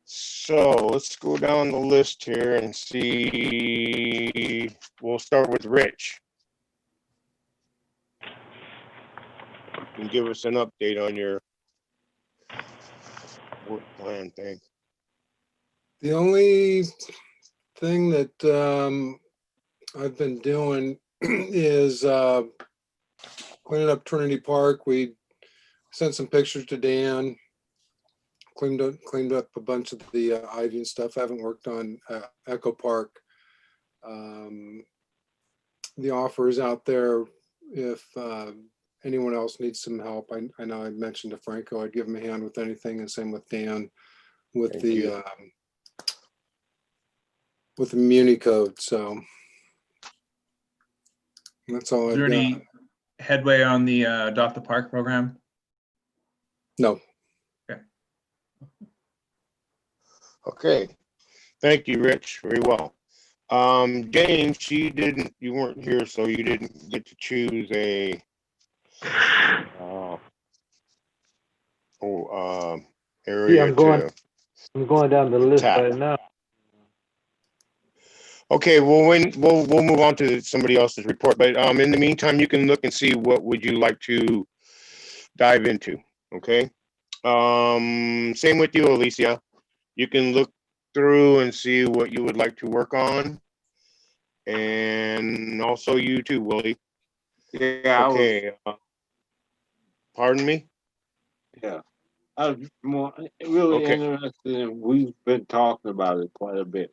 So let's go down the list here and see. We'll start with Rich. You can give us an update on your work plan thing. The only thing that I've been doing is cleaning up Trinity Park. We sent some pictures to Dan. Cleaned up a bunch of the ivy and stuff. I haven't worked on Echo Park. The offer is out there if anyone else needs some help. I know I mentioned to Franco I'd give him a hand with anything, and same with Dan with Thank the you. with the Muni code. So that's all Is I've there got. any headway on the Adopt the Park program? No. Okay, thank you, Rich, very well. James, you weren't here, so you didn't get to choose a area Yeah, I'm going down the list tap. right now. Okay, well, we'll move on to somebody else's report, but in the meantime, you can look and see what would you like to dive into, okay? Same with you, Alicia. You can look through and see what you would like to work on. And also you too, Willie. Yeah. Okay. Pardon me? Yeah. I was more really Okay. interested in, we've been talking about it quite a bit.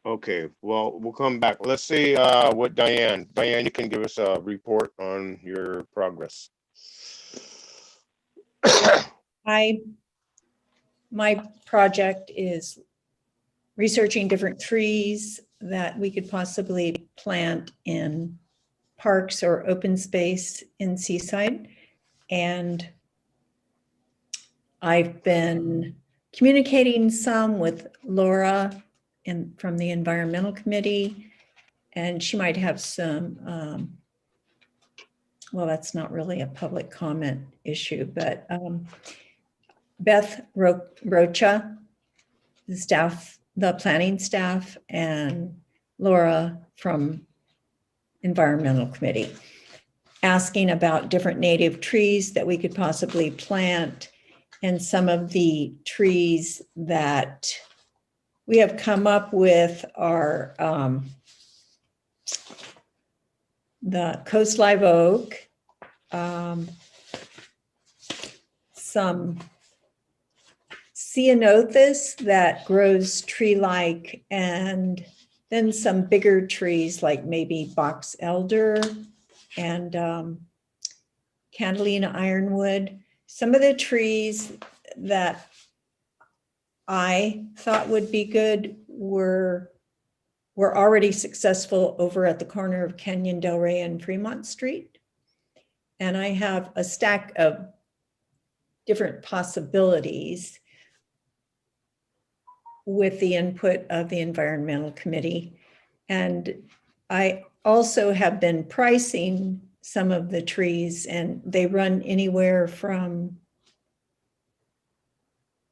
Okay, well, we'll come back. Let's see what Diane, you can give us a report on your progress. My project is researching different trees that we could possibly plant in parks or open space in Seaside. And I've been communicating some with Laura from the Environmental Committee, and she might have some, well, that's not really a public comment issue, but Beth Rocha, the staff, the planning staff, and Laura from Environmental Committee, asking about different native trees that we could possibly plant, and some of the trees that we have come up with are the Coast Live Oak, some ceanothus that grows tree-like, and then some bigger trees like maybe box elder and Catalina ironwood. Some of the trees that I thought would be good were already successful over at the corner of Canyon Del Rey and Fremont Street. And I have a stack of different possibilities with the input of the environmental committee. And I also have been pricing some of the trees, and they run anywhere from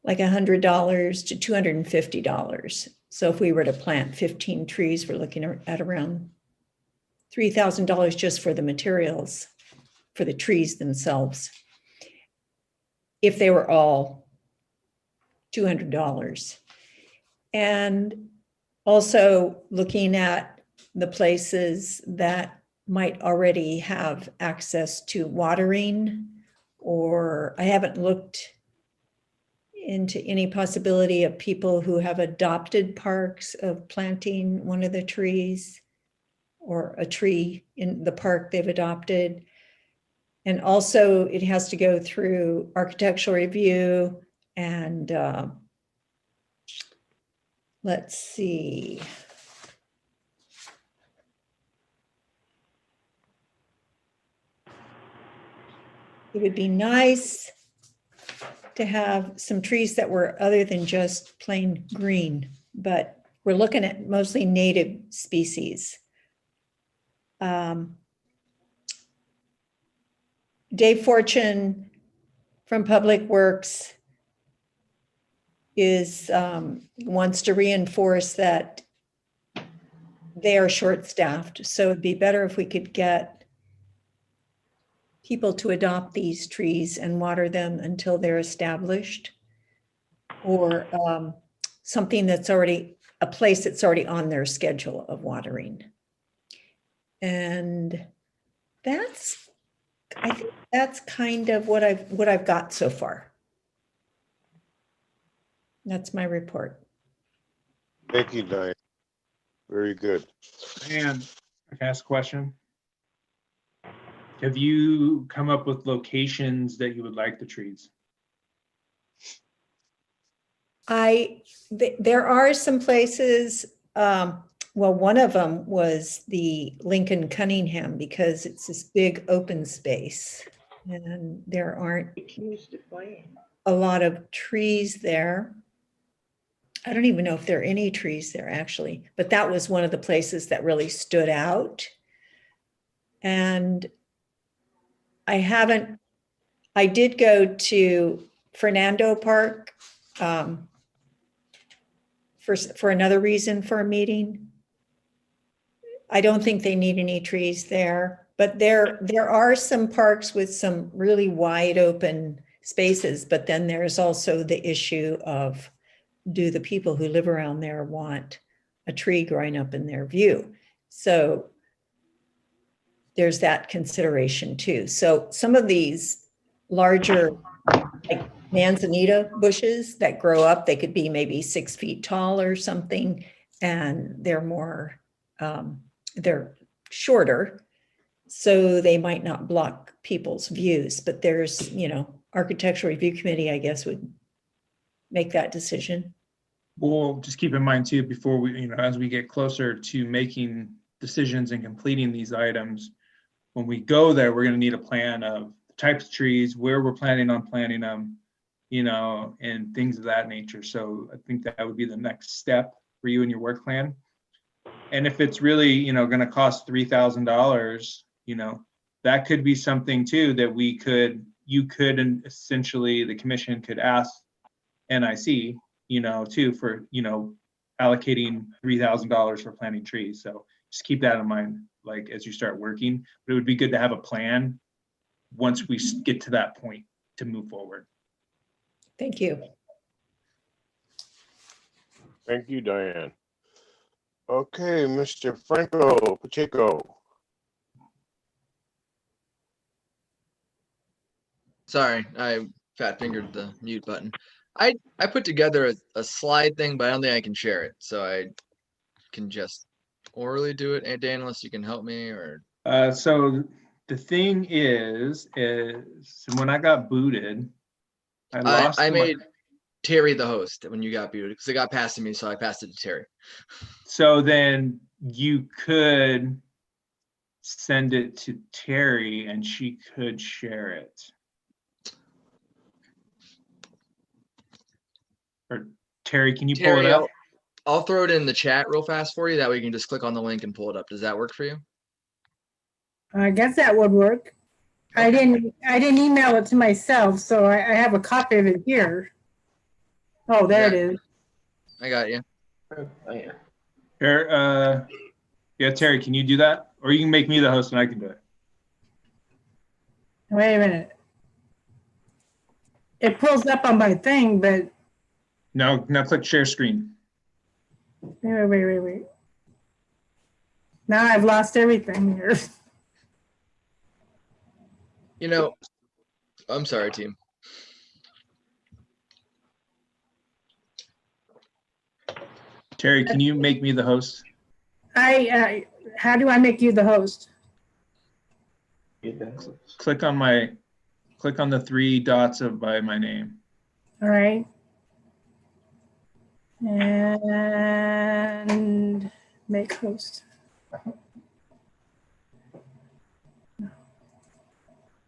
like $100 to $250. So if we were to plant 15 trees, we're looking at around $3,000 just for the materials, for the trees themselves, if they were all $200. And also looking at the places that might already have access to watering, or I haven't looked into any possibility of people who have adopted parks of planting one of the trees or a tree in the park they've adopted. And also it has to go through architectural review and let's see. It would be nice to have some trees that were other than just plain green, but we're looking at mostly native species. Dave Fortune from Public Works wants to reinforce that they are short-staffed. So it'd be better if we could get people to adopt these trees and water them until they're established, or something that's already, a place that's already on their schedule of watering. And I think that's kind of what I've got so far. That's my report. Thank you, Diane. Very good. And I can ask a question. Have you come up with locations that you would like the trees? There are some places, well, one of them was the Lincoln Cunningham, because it's this big open space and there aren't a lot of trees there. I don't even know if there are any trees there actually, but that was one of the places that really stood out. And I did go to Fernando Park for another reason for a meeting. I don't think they need any trees there, but there are some parks with some really wide open spaces, but then there's also the issue of, do the people who live around there want a tree growing up in their view? So there's that consideration too. So some of these larger, like manzanita bushes that grow up, they could be maybe 6 feet tall or something, and they're more, they're shorter, so they might not block people's views. But there's, architectural review committee, I guess, would make that decision. Well, just keep in mind too, before we, as we get closer to making decisions and completing these items, when we go there, we're going to need a plan of the types of trees, where we're planning on planting them, and things of that nature. So I think that would be the next step for you in your work plan. And if it's really, going to cost $3,000, that could be something too that you could, and essentially the commission could ask NIC, too, for, allocating $3,000 for planting trees. So just keep that in mind, like as you start working. But it would be good to have a plan once we get to that point to move forward. Thank you. Thank you, Diane. Okay, Mr. Franco Pacheco. Sorry, I fat fingered the mute button. I put together a slide thing, but I don't think I can share it. So I can just orally do it. And Dan, unless you can help me or. So the thing is when I got booted, I lost. I made Terry the host when you got booted because it got passed to me, so I passed it to Terry. So then you could send it to Terry and she could share it. Or Terry, can you pull it up? I'll throw it in the chat real fast for you. That way you can just click on the link and pull it up. Does that work for you? I guess that would work. I didn't email it to myself, so I have a copy of it here. Oh, there it is. I got you. Here, yeah, Terry, can you do that? Or you can make me the host and I can do it. Wait a minute. It pulls up on my thing, but. Now click share screen. Wait. Now I've lost everything here. You know, I'm sorry, team. Terry, can you make me the host? How do I make you the host? Click on the 3 dots by my name. All right. And make host.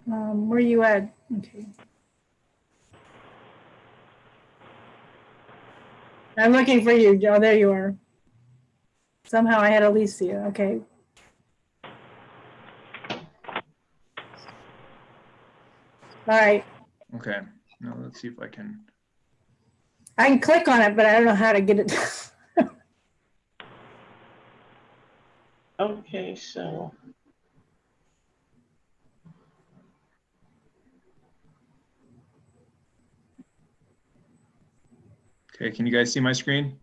Where you at? Okay. I'm looking for you. Oh, there you are. Somehow I had Alicia. Okay. All right. Okay. Now let's see if I can. I can click on it, but I don't know how to get it. Okay, so. Okay, can you guys see my screen?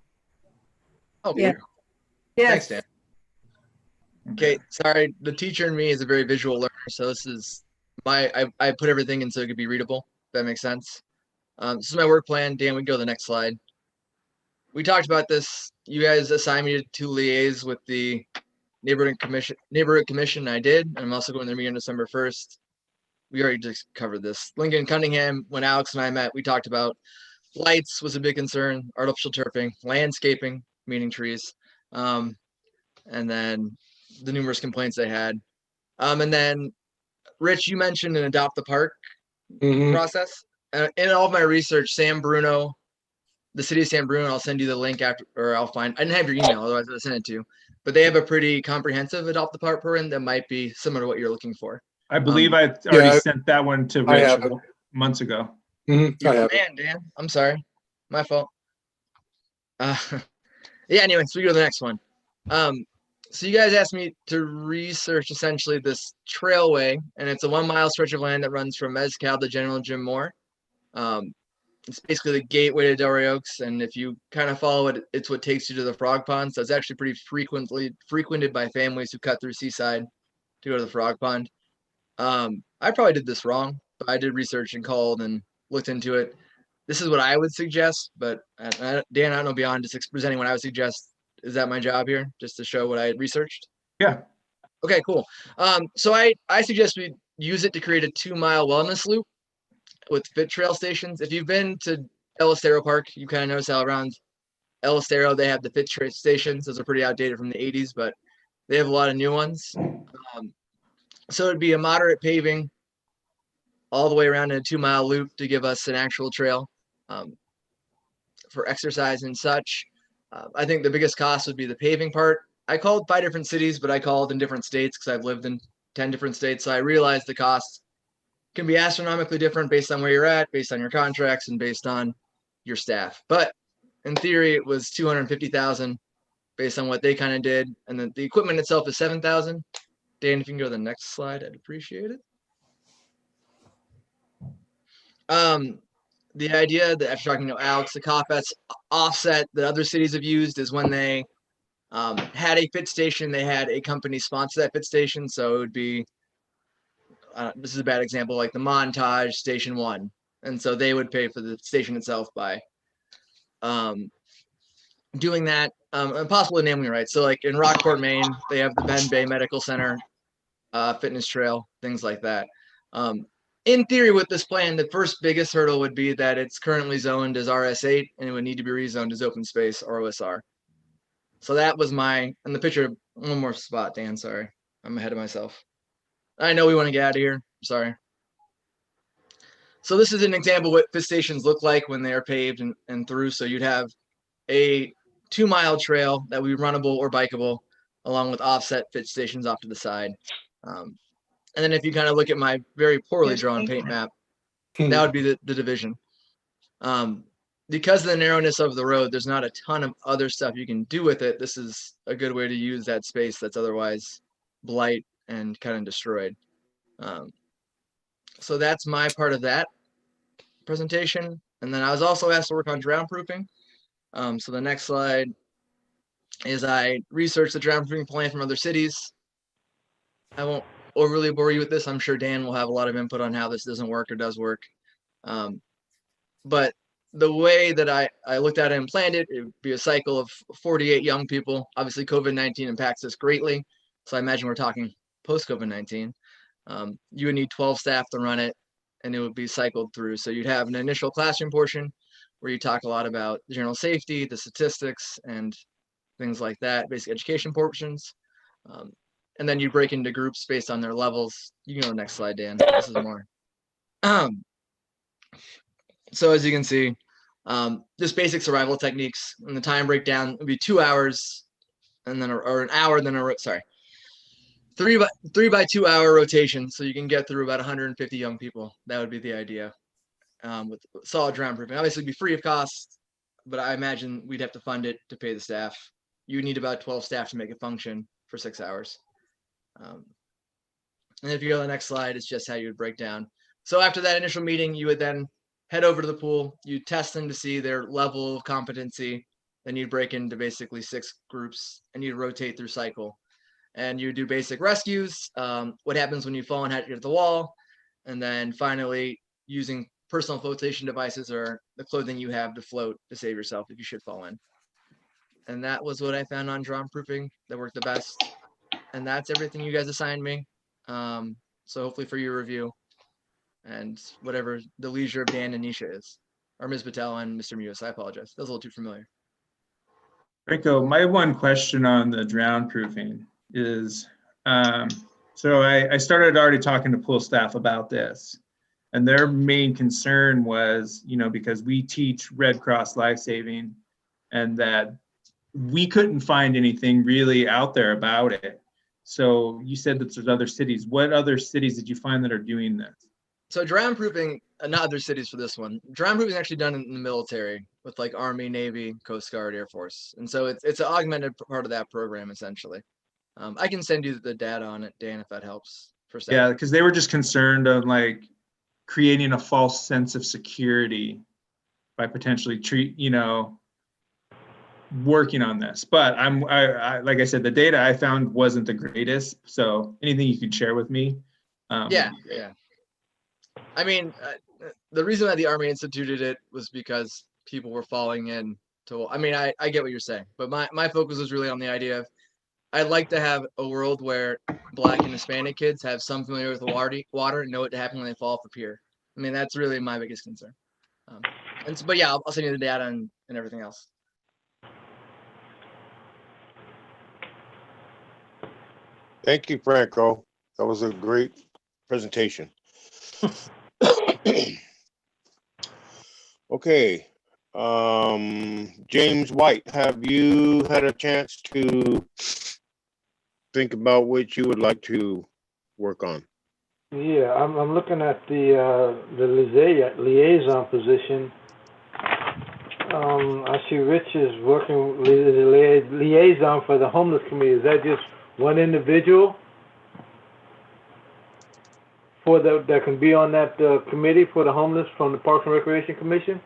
Oh, yeah. Thanks, Dan. Okay, sorry. The teacher in me is a very visual learner, so this is I put everything in so it could be readable. If that makes sense. This is my work plan. Dan, we can go to the next slide. We talked about this. You guys assigned me to liaise with the neighborhood commission. I did. And I'm also going to their meeting on December 1st. We already just covered this. Lincoln Cunningham, when Alex and I met, we talked about lights was a big concern, artificial turfing, landscaping, meaning trees, and then the numerous complaints they had. And then, Rich, you mentioned an adopt the park process. In all of my research, San Bruno, the city of San Bruno, I'll send you the link after, or I'll find, I didn't have your email, otherwise I'd send it to you. But they have a pretty comprehensive adopt the park program that might be similar to what you're looking for. I believe I already sent that one to Rich months ago. Man, Dan, I'm sorry. My fault. Yeah, anyway, so we go to the next one. So you guys asked me to research essentially this trailway, and it's a 1 mile stretch of land that runs from Mezcal to General Jim Moore. It's basically the gateway to Delray Oaks, and if you kind of follow it, it's what takes you to the Frog Pond. So it's actually pretty frequented by families who cut through Seaside to go to the Frog Pond. I probably did this wrong, but I did research and called and looked into it. This is what I would suggest, but Dan, I don't know beyond just presenting what I would suggest. Is that my job here, just to show what I researched? Yeah. Okay, cool. So I suggest we use it to create a 2 mile wellness loop with fit trail stations. If you've been to El Estero Park, you kind of notice how around El Estero they have the fit trail stations. Those are pretty outdated from the 80s, but they have a lot of new ones. So it'd be a moderate paving all the way around in a 2 mile loop to give us an actual trail for exercise and such. I think the biggest cost would be the paving part. I called 5 different cities, but I called in different states because I've lived in 10 different states. So I realized the cost can be astronomically different based on where you're at, based on your contracts, and based on your staff. But in theory, it was $250,000 based on what they kind of did. And then the equipment itself is $7,000. Dan, if you can go to the next slide, I'd appreciate it. The idea that after talking to Alex, the COFET's offset that other cities have used is when they had a fit station, they had a company sponsor that fit station. So it would be this is a bad example, like the Montage Station 1. And so they would pay for the station itself by doing that. And possibly naming right. So like in Rockport, Maine, they have the Bend Bay Medical Center, fitness trail, things like that. In theory, with this plan, the first biggest hurdle would be that it's currently zoned as RS8 and it would need to be rezoned as open space or OSR. So that was and the picture, one more spot, Dan, sorry. I'm ahead of myself. I know we want to get out of here, sorry. So this is an example of what fit stations look like when they are paved and through. So you'd have a 2-mile trail that would be runnable or bikeable, along with offset fit stations off to the side. And then if you kind of look at my very poorly drawn paint map, that would be the division. Because of the narrowness of the road, there's not a ton of other stuff you can do with it. This is a good way to use that space that's otherwise blight and kind of destroyed. So that's my part of that presentation. And then I was also asked to work on drown proofing. So the next slide is I researched the drown proofing plan from other cities. I won't overly bore you with this. I'm sure Dan will have a lot of input on how this doesn't work or does work. But the way that I looked at it and planned it, it would be a cycle of 48 young people. Obviously, COVID-19 impacts this greatly. So I imagine we're talking post-COVID-19. You would need 12 staff to run it, and it would be cycled through. So you'd have an initial classroom portion where you talk a lot about general safety, the statistics, and things like that, basic education portions. And then you break into groups based on their levels. You can go to the next slide, Dan. This is more. So as you can see, just basic survival techniques, and the time breakdown would be 2 hours, and then or an hour, then sorry, 3 by 2 hour rotation, so you can get through about 150 young people. That would be the idea. With solid drown proofing, obviously it'd be free of cost, but I imagine we'd have to fund it to pay the staff. You would need about 12 staff to make it function for 6 hours. And if you go to the next slide, it's just how you would break down. So after that initial meeting, you would then head over to the pool, you test them to see their level of competency, then you'd break into basically 6 groups and you'd rotate through cycle. And you do basic rescues, what happens when you fall and hit the wall, and then finally using personal flotation devices or the clothing you have to float to save yourself if you should fall in. And that was what I found on drown proofing that worked the best. And that's everything you guys assigned me. So hopefully for your review and whatever the leisure of Dan and Nisha is, or Ms. Patel and Mr. Mewis, I apologize. That was a little too familiar. Franco, my one question on the drown proofing is, so I started already talking to pool staff about this, and their main concern was, because we teach Red Cross life-saving, and that we couldn't find anything really out there about it. So you said that there's other cities. What other cities did you find that are doing this? So drown proofing, not other cities for this one. Drown proofing is actually done in the military with like Army, Navy, Coast Guard, Air Force. And so it's an augmented part of that program, essentially. I can send you the data on it, Dan, if that helps. Yeah, because they were just concerned of like creating a false sense of security by potentially working on this. But I like I said, the data I found wasn't the greatest. So anything you could share with me? Yeah. I mean, the reason why the Army instituted it was because people were falling in to, I mean, I get what you're saying, but my focus was really on the idea of, I'd like to have a world where Black and Hispanic kids have some familiarity with the water and know what to happen when they fall off a pier. I mean, that's really my biggest concern. But yeah, I'll send you the data and everything else. Thank you, Franco. That was a great presentation. Okay. James White, have you had a chance to think about what you would like to work on? Yeah, I'm looking at the liaison position. I see Rich is working the liaison for the homeless committee. Is that just one individual for that can be on that committee for the homeless from the Parks and Recreation Commission?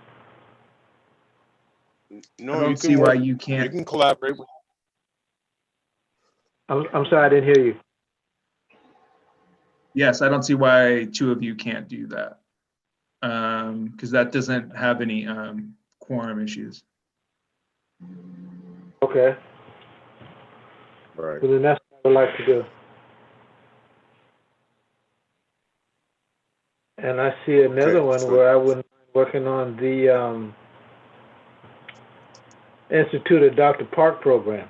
No, I don't see why you can't. You can collaborate with. I'm sorry, I didn't hear you. Yes, I don't see why two of you can't do that. Because that doesn't have any quorum issues. Okay, Right. well, then that's what I'd like to do. And I see another Okay, one so- where I wouldn't mind working on the Institute of Dr. Park program.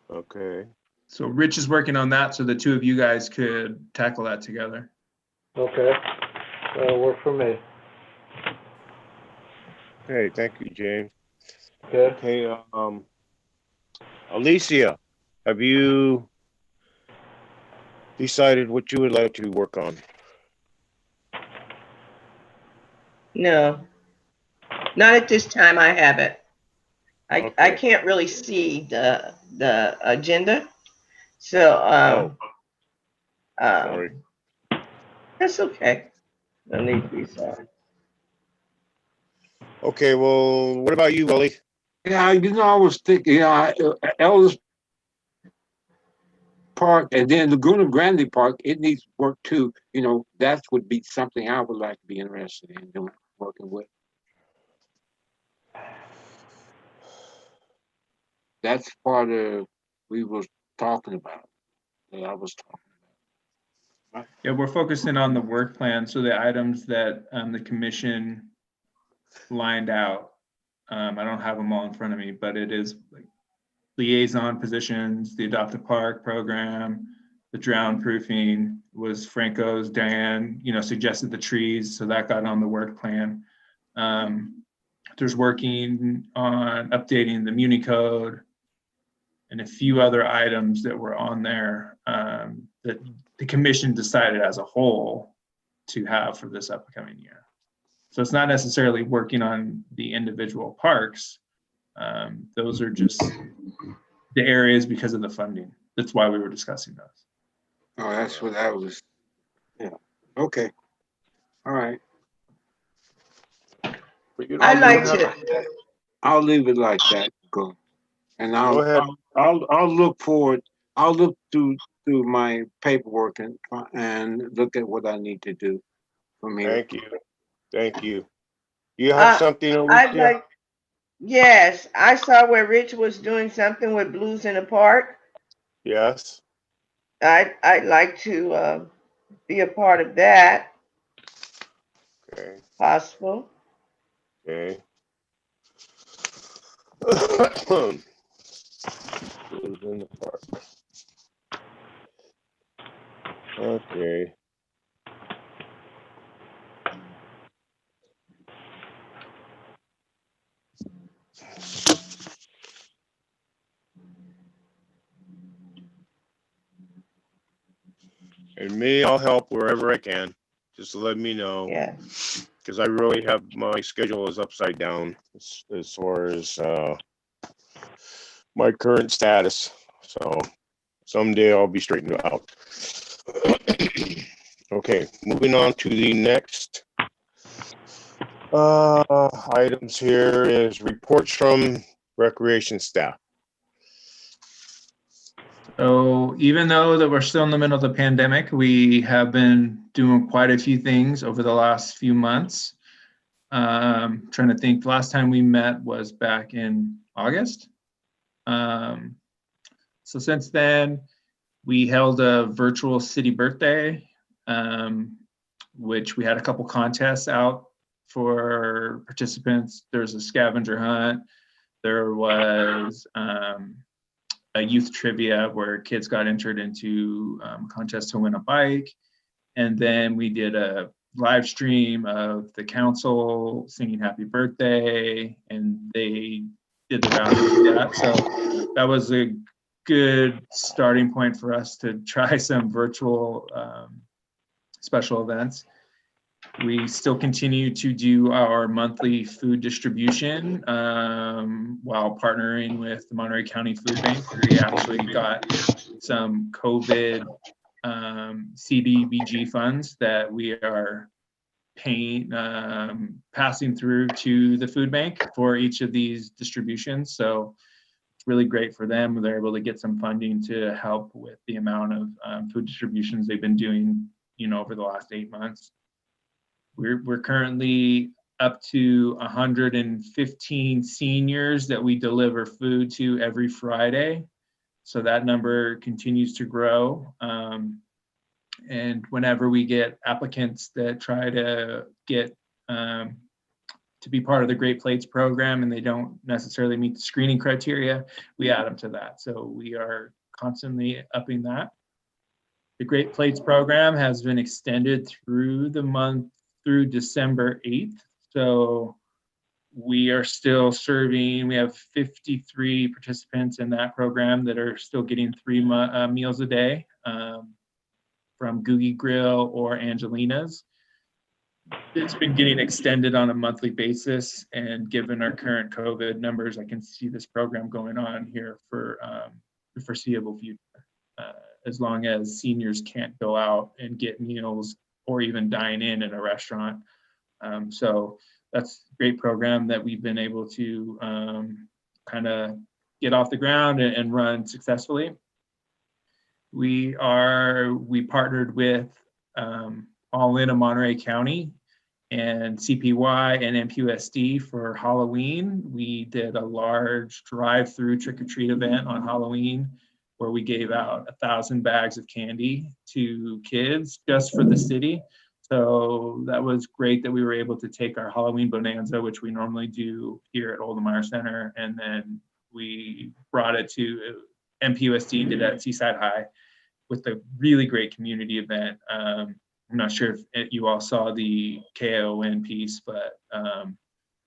Okay. So Rich is working on that so the two of you guys could tackle that together. Okay, that'll work for me. Okay, thank you, James. Okay. Okay, Alicia, have you decided what you would like to work on? No, not at this time. I haven't. I Okay. can't really see the agenda. So, Sorry. that's okay. No need to be sorry. Okay, well, what about you, Willie? Yeah, I was thinking, Ellis Park and then Laguna Grande Park, it needs work too. That would be something I would like to be interested in doing, working with. That's part of we was talking about. That I was talking about. Yeah, we're focusing on the work plan. So the items that the commission lined out. I don't have them all in front of me, but it is like liaison positions, the Adopt a Park program, the drown proofing was Franco's. Diane, suggested the trees, so that got on the work plan. There's working on updating the Muni code and a few other items that were on there that the commission decided as a whole to have for this upcoming year. So it's not necessarily working on the individual parks. Those are just the areas because of the funding. That's why we were discussing those. Oh, that's what I was. Yeah. Okay. All right. I'd like to. I'll leave it like that. Go. And Go ahead. I'll look forward. I'll look through my paperwork and look at what I need to do from here. Thank you. Thank you. You have something, I'd Alicia? like. Yes, I saw where Rich was doing something with Blues in the Park. Yes. I'd like to be a part of that. Okay. Possible. Okay. Blues in the Park. Okay. And me, I'll help wherever I can. Just let me know. Yeah. Because I really have, my schedule is upside down as far as my current status. So someday I'll be straightened out. Okay, moving on to the next items here is reports from recreation staff. So even though that we're still in the middle of the pandemic, we have been doing quite a few things over the last few months. Trying to think, the last time we met was back in August. So since then, we held a virtual city birthday, which we had a couple contests out for participants. There's a scavenger hunt. There was a youth trivia where kids got entered into a contest to win a bike. And then we did a live stream of the council singing happy birthday, and they did the round of that. So that was a good starting point for us to try some virtual special events. We still continue to do our monthly food distribution while partnering with the Monterey County Food Bank. We actually got some COVID CDBG funds that we are paying, passing through to the food bank for each of these distributions. So really great for them. They're able to get some funding to help with the amount of food distributions they've been doing, over the last 8 months. We're currently up to 115 seniors that we deliver food to every Friday. So that number continues to grow. And whenever we get applicants that try to get to be part of the Great Plates program and they don't necessarily meet the screening criteria, we add them to that. So we are constantly upping that. The Great Plates program has been extended through the month through December 8th. So we are still serving, we have 53 participants in that program that are still getting 3 meals a day from Googie Grill or Angelina's. It's been getting extended on a monthly basis, and given our current COVID numbers, I can see this program going on here for the foreseeable future, as long as seniors can't go out and get meals or even dine in a restaurant. So that's a great program that we've been able to kind of get off the ground and run successfully. We partnered with All In of Monterey County and CPY and MPUSD for Halloween. We did a large drive-through trick-or-treat event on Halloween where we gave out 1,000 bags of candy to kids just for the city. So that was great that we were able to take our Halloween bonanza, which we normally do here at Oldemeyer Center, and then we brought it to MPUSD, did it at Seaside High with a really great community event. I'm not sure if you all saw the KON piece, but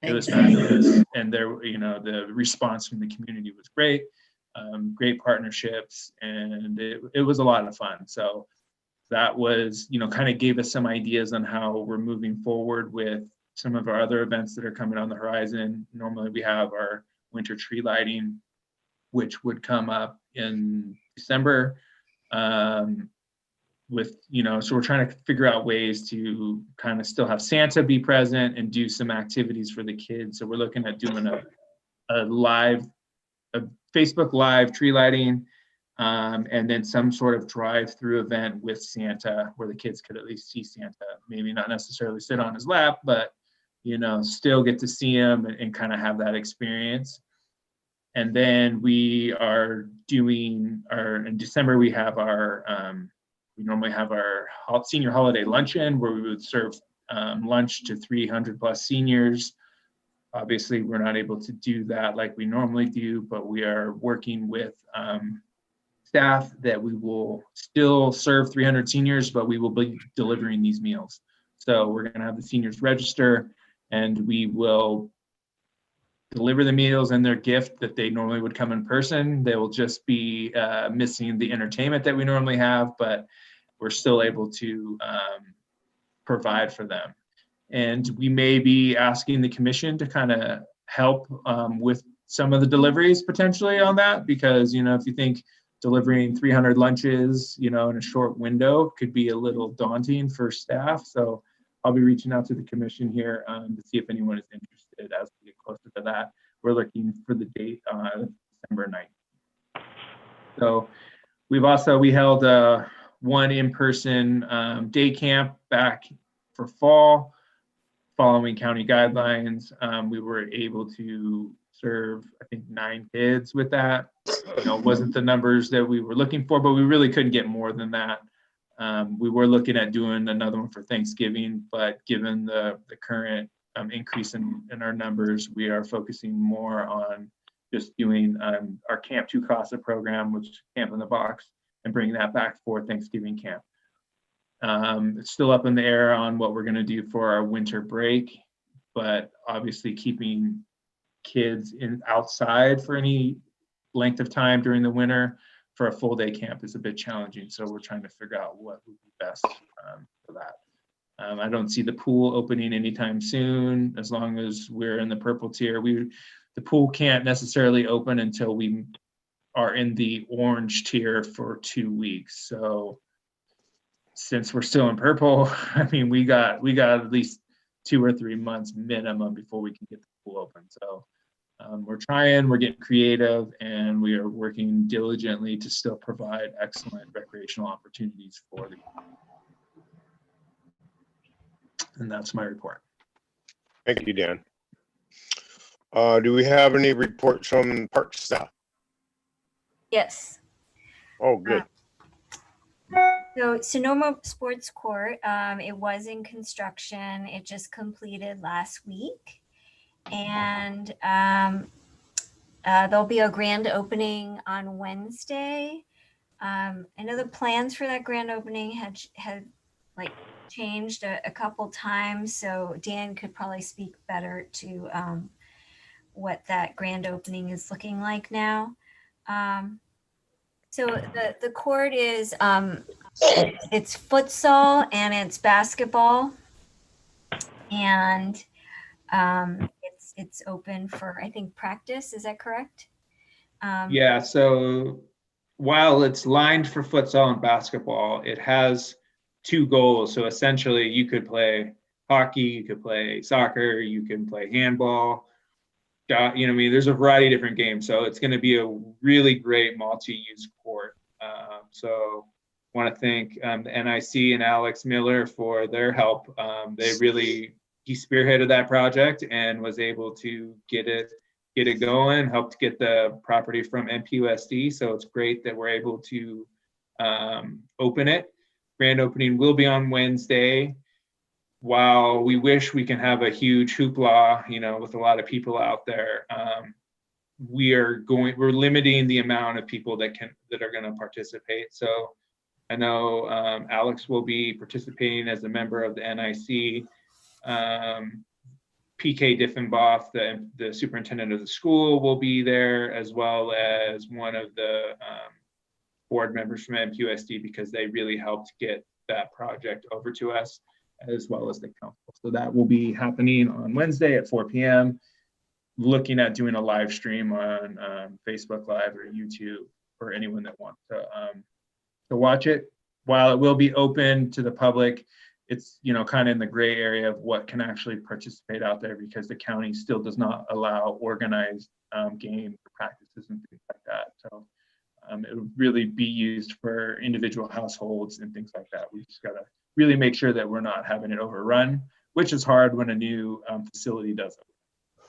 it was fabulous. And there, the response from the community was great. Great partnerships, and it was a lot of fun. So that was, kind of gave us some ideas on how we're moving forward with some of our other events that are coming on the horizon. Normally we have our winter tree lighting, which would come up in December. So we're trying to figure out ways to kind of still have Santa be present and do some activities for the kids. So we're looking at doing a Facebook Live tree lighting, and then some sort of drive-through event with Santa where the kids could at least see Santa, maybe not necessarily sit on his lap, but, still get to see him and kind of have that experience. And then we are doing in December, we have we normally have our senior holiday luncheon where we would serve lunch to 300 plus seniors. Obviously, we're not able to do that like we normally do, but we are working with staff that we will still serve 300 seniors, but we will be delivering these meals. So we're going to have the seniors register, and we will deliver the meals and their gift that they normally would come in person. They will just be missing the entertainment that we normally have, but we're still able to provide for them. And we may be asking the commission to kind of help with some of the deliveries potentially on that, because, if you think delivering 300 lunches, in a short window could be a little daunting for staff. So I'll be reaching out to the commission here to see if anyone is interested as we get closer to that. We're looking for the date on December 9th. So we held one in-person day camp back for fall. Following county guidelines, we were able to serve, I think, 9 kids with that. It wasn't the numbers that we were looking for, but we really couldn't get more than that. We were looking at doing another one for Thanksgiving, but given the current increase in our numbers, we are focusing more on just doing our Camp 2 CASA program, which is Camp in the Box, and bringing that back for Thanksgiving camp. It's still up in the air on what we're going to do for our winter break, but obviously keeping kids outside for any length of time during the winter for a full day camp is a bit challenging. So we're trying to figure out what would be best for that. I don't see the pool opening anytime soon, as long as we're in the purple tier. The pool can't necessarily open until we are in the orange tier for 2 weeks. So since we're still in purple, we got at least 2 or 3 months minimum before we can get the pool open. So we're getting creative, and we are working diligently to still provide excellent recreational opportunities for the. And that's my report. Thank you, Dan. Do we have any reports from park staff? Yes. Oh, good. So Sonoma Sports Court, it was in construction. It just completed last week. And there'll be a grand opening on Wednesday. I know the plans for that grand opening had like changed a couple times, so Dan could probably speak better to what that grand opening is looking like now. So the court is it's futsal and it's basketball, and it's open for, I think, practice. Is that correct? Yeah, so while it's lined for futsal and basketball, it has two goals. So essentially you could play hockey, you could play soccer, you can play handball. You know, I mean, there's a variety of different games. So it's going to be a really great multi-use court. So I want to thank the NIC and Alex Miller for their help. He spearheaded that project and was able to get it going, helped get the property from MPUSD. So it's great that we're able to open it. Grand opening will be on Wednesday. While we wish we can have a huge hoopla, you know, with a lot of people out there, we're limiting the amount of people that are going to participate. So I know Alex will be participating as a member of the NIC. PK Diffenboff, the superintendent of the school, will be there, as well as one of the board members from MPUSD, because they really helped get that project over to us, as well as the council. So that will be happening on Wednesday at 4 p.m. Looking at doing a live stream on Facebook Live or YouTube for anyone that wants to watch it. While it will be open to the public, it's, you know, kind of in the gray area of what can actually participate out there, because the county still does not allow organized game practices and things like that. So it would really be used for individual households and things like that. We just got to really make sure that we're not having it overrun, which is hard when a new facility does it.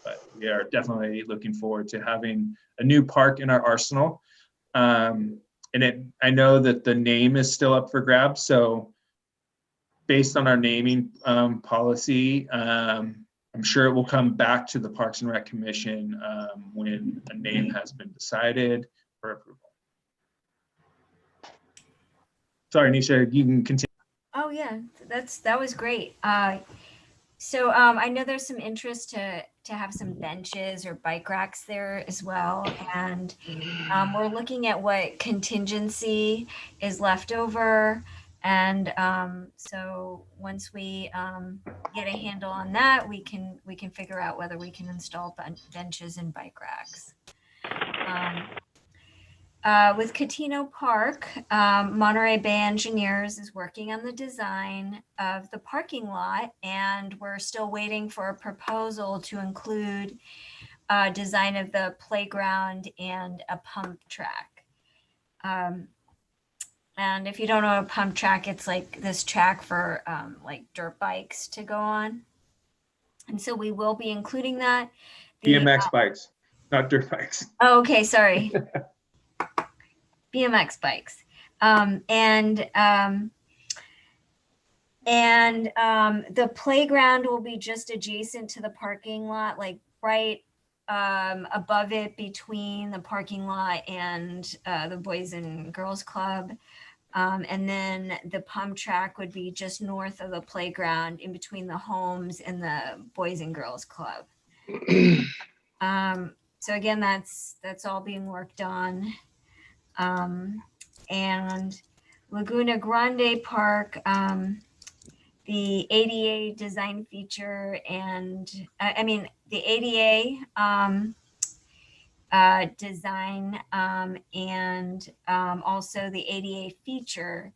But we are definitely looking forward to having a new park in our arsenal. And I know that the name is still up for grabs. So based on our naming policy, I'm sure it will come back to the Parks and Rec Commission when a name has been decided for approval. Sorry, Nisha, you can continue. Oh yeah, that was great. So I know there's some interest to have some benches or bike racks there as well, and we're looking at what contingency is left over, and so once we get a handle on that, we can figure out whether we can install benches and bike racks. With Catino Park, Monterey Bay Engineers is working on the design of the parking lot, and we're still waiting for a proposal to include design of the playground and a pump track. And if you don't know a pump track, it's like this track for like dirt bikes to go on. And so we will be including that. BMX bikes, not dirt bikes. Oh, okay, sorry. BMX bikes. And the playground will be just adjacent to the parking lot, like right above it, between the parking lot and the Boys and Girls Club. And then the pump track would be just north of the playground, in between the homes and the Boys and Girls Club. So again, that's all being worked on. And Laguna Grande Park, the ADA design feature, and the ADA design and also the ADA feature,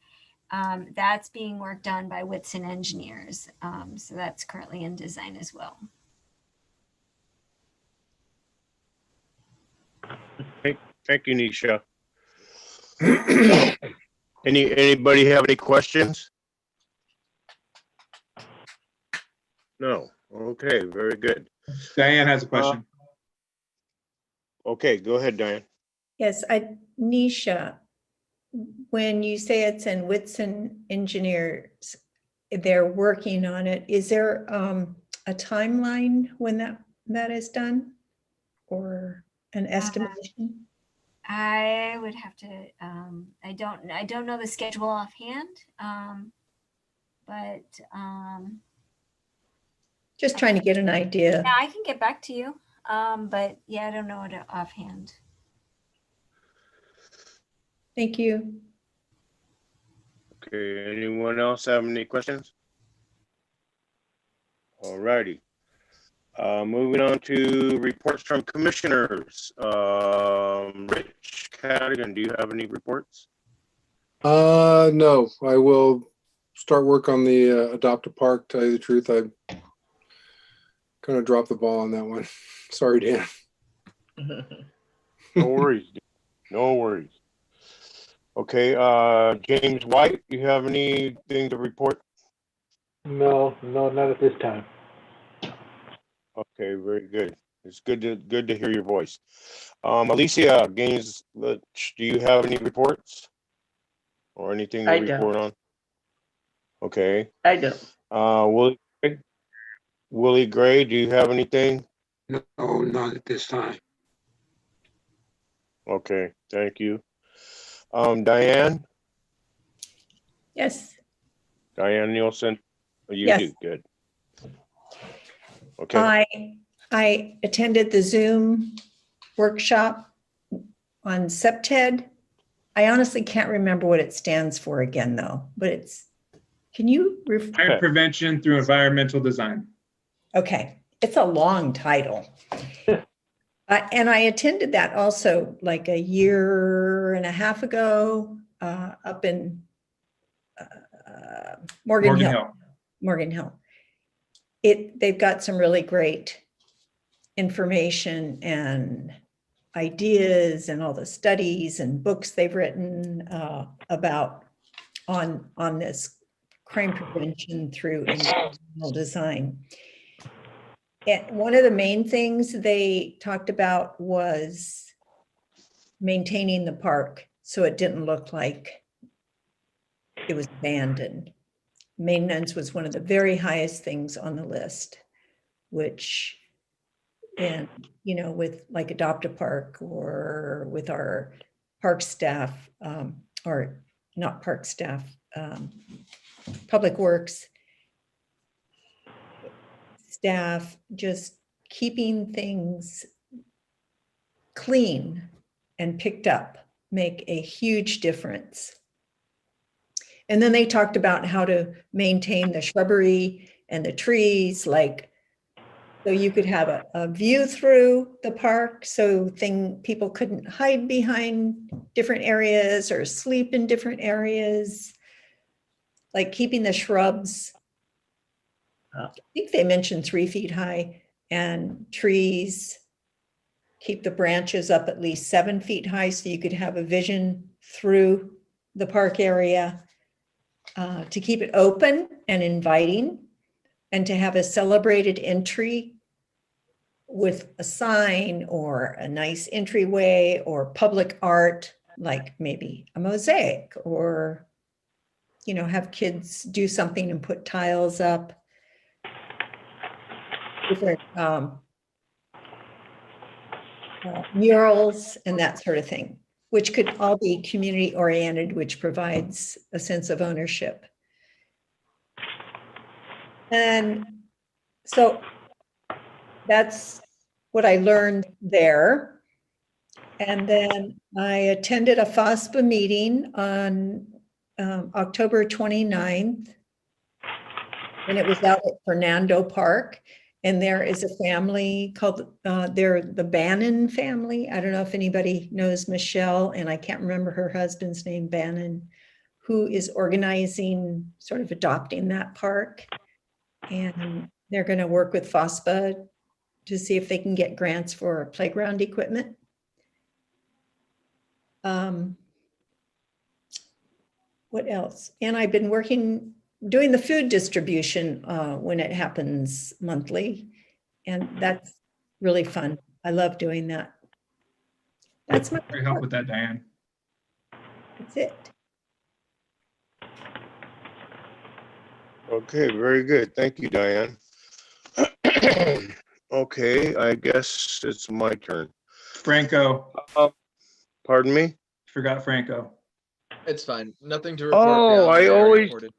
that's being worked on by Whitson Engineers. So that's currently in design as well. Thank you, Nisha. Anybody have any questions? No. Okay, very good. Diane has a question. Okay, go ahead, Diane. Yes, Nisha, when you say it's in Whitson Engineers, they're working on it, is there a timeline when that is done? Or an estimation? I would have to, I don't know the schedule offhand. But Just trying to get an idea. yeah, I can get back to you. But yeah, I don't know it offhand. Thank you. Okay, anyone else have any questions? All righty. Moving on to reports from commissioners. Rich Cadigan, do you have any reports? No, I will start work on the Adopt a Park. Tell you the truth, I kind of dropped the ball on that one. Sorry, Dan. No worries. No worries. Okay, James White, you have anything to report? No, not at this time. Okay, very good. It's good to hear your voice. Alicia Gaines, do you have any reports or anything to I report don't. on? Okay. I don't. Willie Gray, do you have anything? No, not at this time. Okay, thank you. Diane Nielsen, you Yes. do good. Okay. I attended the Zoom workshop on SEPTED. I honestly can't remember what it stands for again, though, but can you? Fire prevention through environmental design. Okay, it's a long title. And I attended that also like a year and a half ago up in Morgan Hill. Morgan Hill. They've got some really great information and ideas and all the studies and books they've written about on this crime prevention through environmental design. And one of the main things they talked about was maintaining the park so it didn't look like it was abandoned. Maintenance was one of the very highest things on the list, which, and with like Adopt a Park or with our park staff, or not park staff, Public Works staff, just keeping things clean and picked up make a huge difference. And then they talked about how to maintain the shrubbery and the trees, so you could have a view through the park, so people couldn't hide behind different areas or sleep in different areas, like keeping the shrubs. I think they mentioned 3 feet high, and trees, keep the branches up at least 7 feet high so you could have a vision through the park area, to keep it open and inviting, and to have a celebrated entry with a sign or a nice entryway or public art, like maybe a mosaic, or have kids do something and put tiles up. Different murals and that sort of thing, which could all be community oriented, which provides a sense of ownership. And so that's what I learned there. And then I attended a FOSPA meeting on October 29th, and it was out at Fernando Park. And there is a family called, they're the Bannon family. I don't know if anybody knows Michelle, and I can't remember her husband's name, Bannon, who is organizing, sort of adopting that park. And they're going to work with FOSPA to see if they can get grants for playground equipment. Um, what else? And I've been doing the food distribution when it happens monthly. And that's really fun. I love doing that. That's my Very help with that, Diane. That's it. Okay, very good. Thank you, Diane. Okay, I guess it's my turn. Franco, Pardon me? forgot Franco. It's fine. Nothing to report. Oh, beyond what I already always, reported.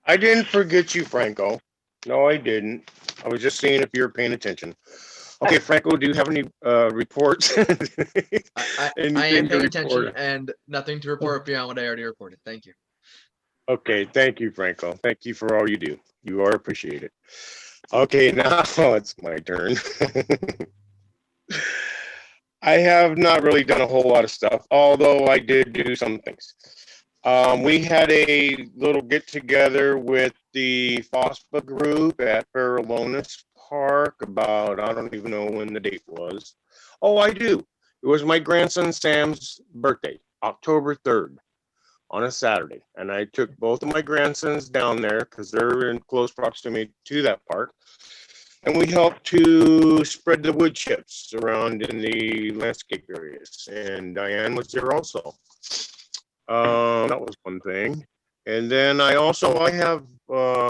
I didn't forget you, Franco. No, I didn't. I was just seeing if you were paying attention. Okay, Franco, do you have any reports? I am Anything to paying attention report? and nothing to report beyond what I already reported. Thank you. Okay, thank you, Franco. Thank you for all you do. You are appreciated. Okay, now it's my turn. I have not really done a whole lot of stuff, although I did do some things. We had a little get together with the FOSPA group at Farallones Park about, I don't even know when the date was. Oh, I do. It was my grandson Sam's birthday, October 3rd, on a Saturday. And I took both of my grandsons down there because they're in close proximity to that park. And we helped to spread the wood chips around in the landscape areas. And Diane was there also. That was one thing. And then I have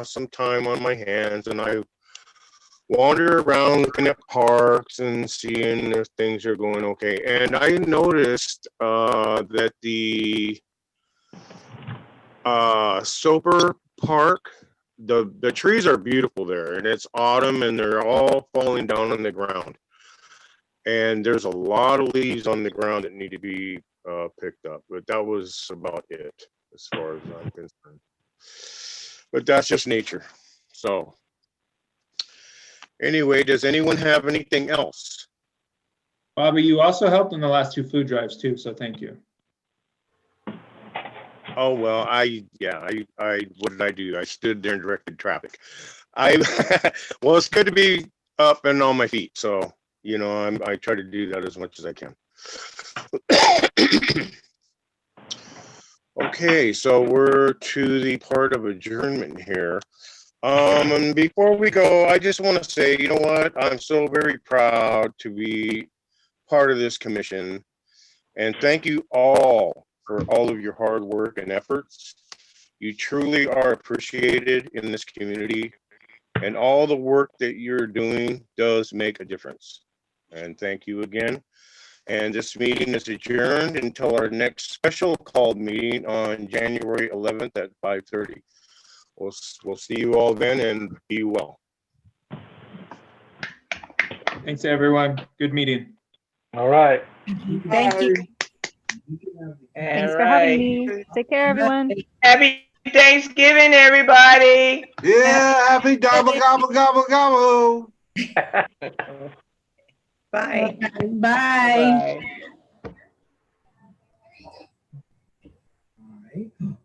some time on my hands, and I wander around looking at parks and seeing if things are going okay. And I noticed that the Soper Park, the trees are beautiful there, and it's autumn and they're all falling down on the ground. And there's a lot of leaves on the ground that need to be picked up, but that was about it as far as I'm concerned. But that's just nature. So anyway, does anyone have anything else? Bobby, you also helped in the last 2 food drives too, so thank you. Oh, well, what did I do? I stood there and directed traffic. Well, it's good to be up and on my feet. So, you know, I try to do that as much as I can. Okay, so we're to the part of adjournment here. And before we go, I just want to say, you know what? I'm so very proud to be part of this commission. And thank you all for all of your hard work and efforts. You truly are appreciated in this community, and all the work that you're doing does make a difference. And thank you again. And this meeting is adjourned until our next special called meeting on January 11th at 5:30. We'll see you all then, and be well. Thanks, everyone. Good meeting. All right. Thank you. Thanks for having me. Take care, everyone. Happy Thanksgiving, everybody. Yeah, happy gobble, gobble, gobble, gobble. Bye. Bye. Bye.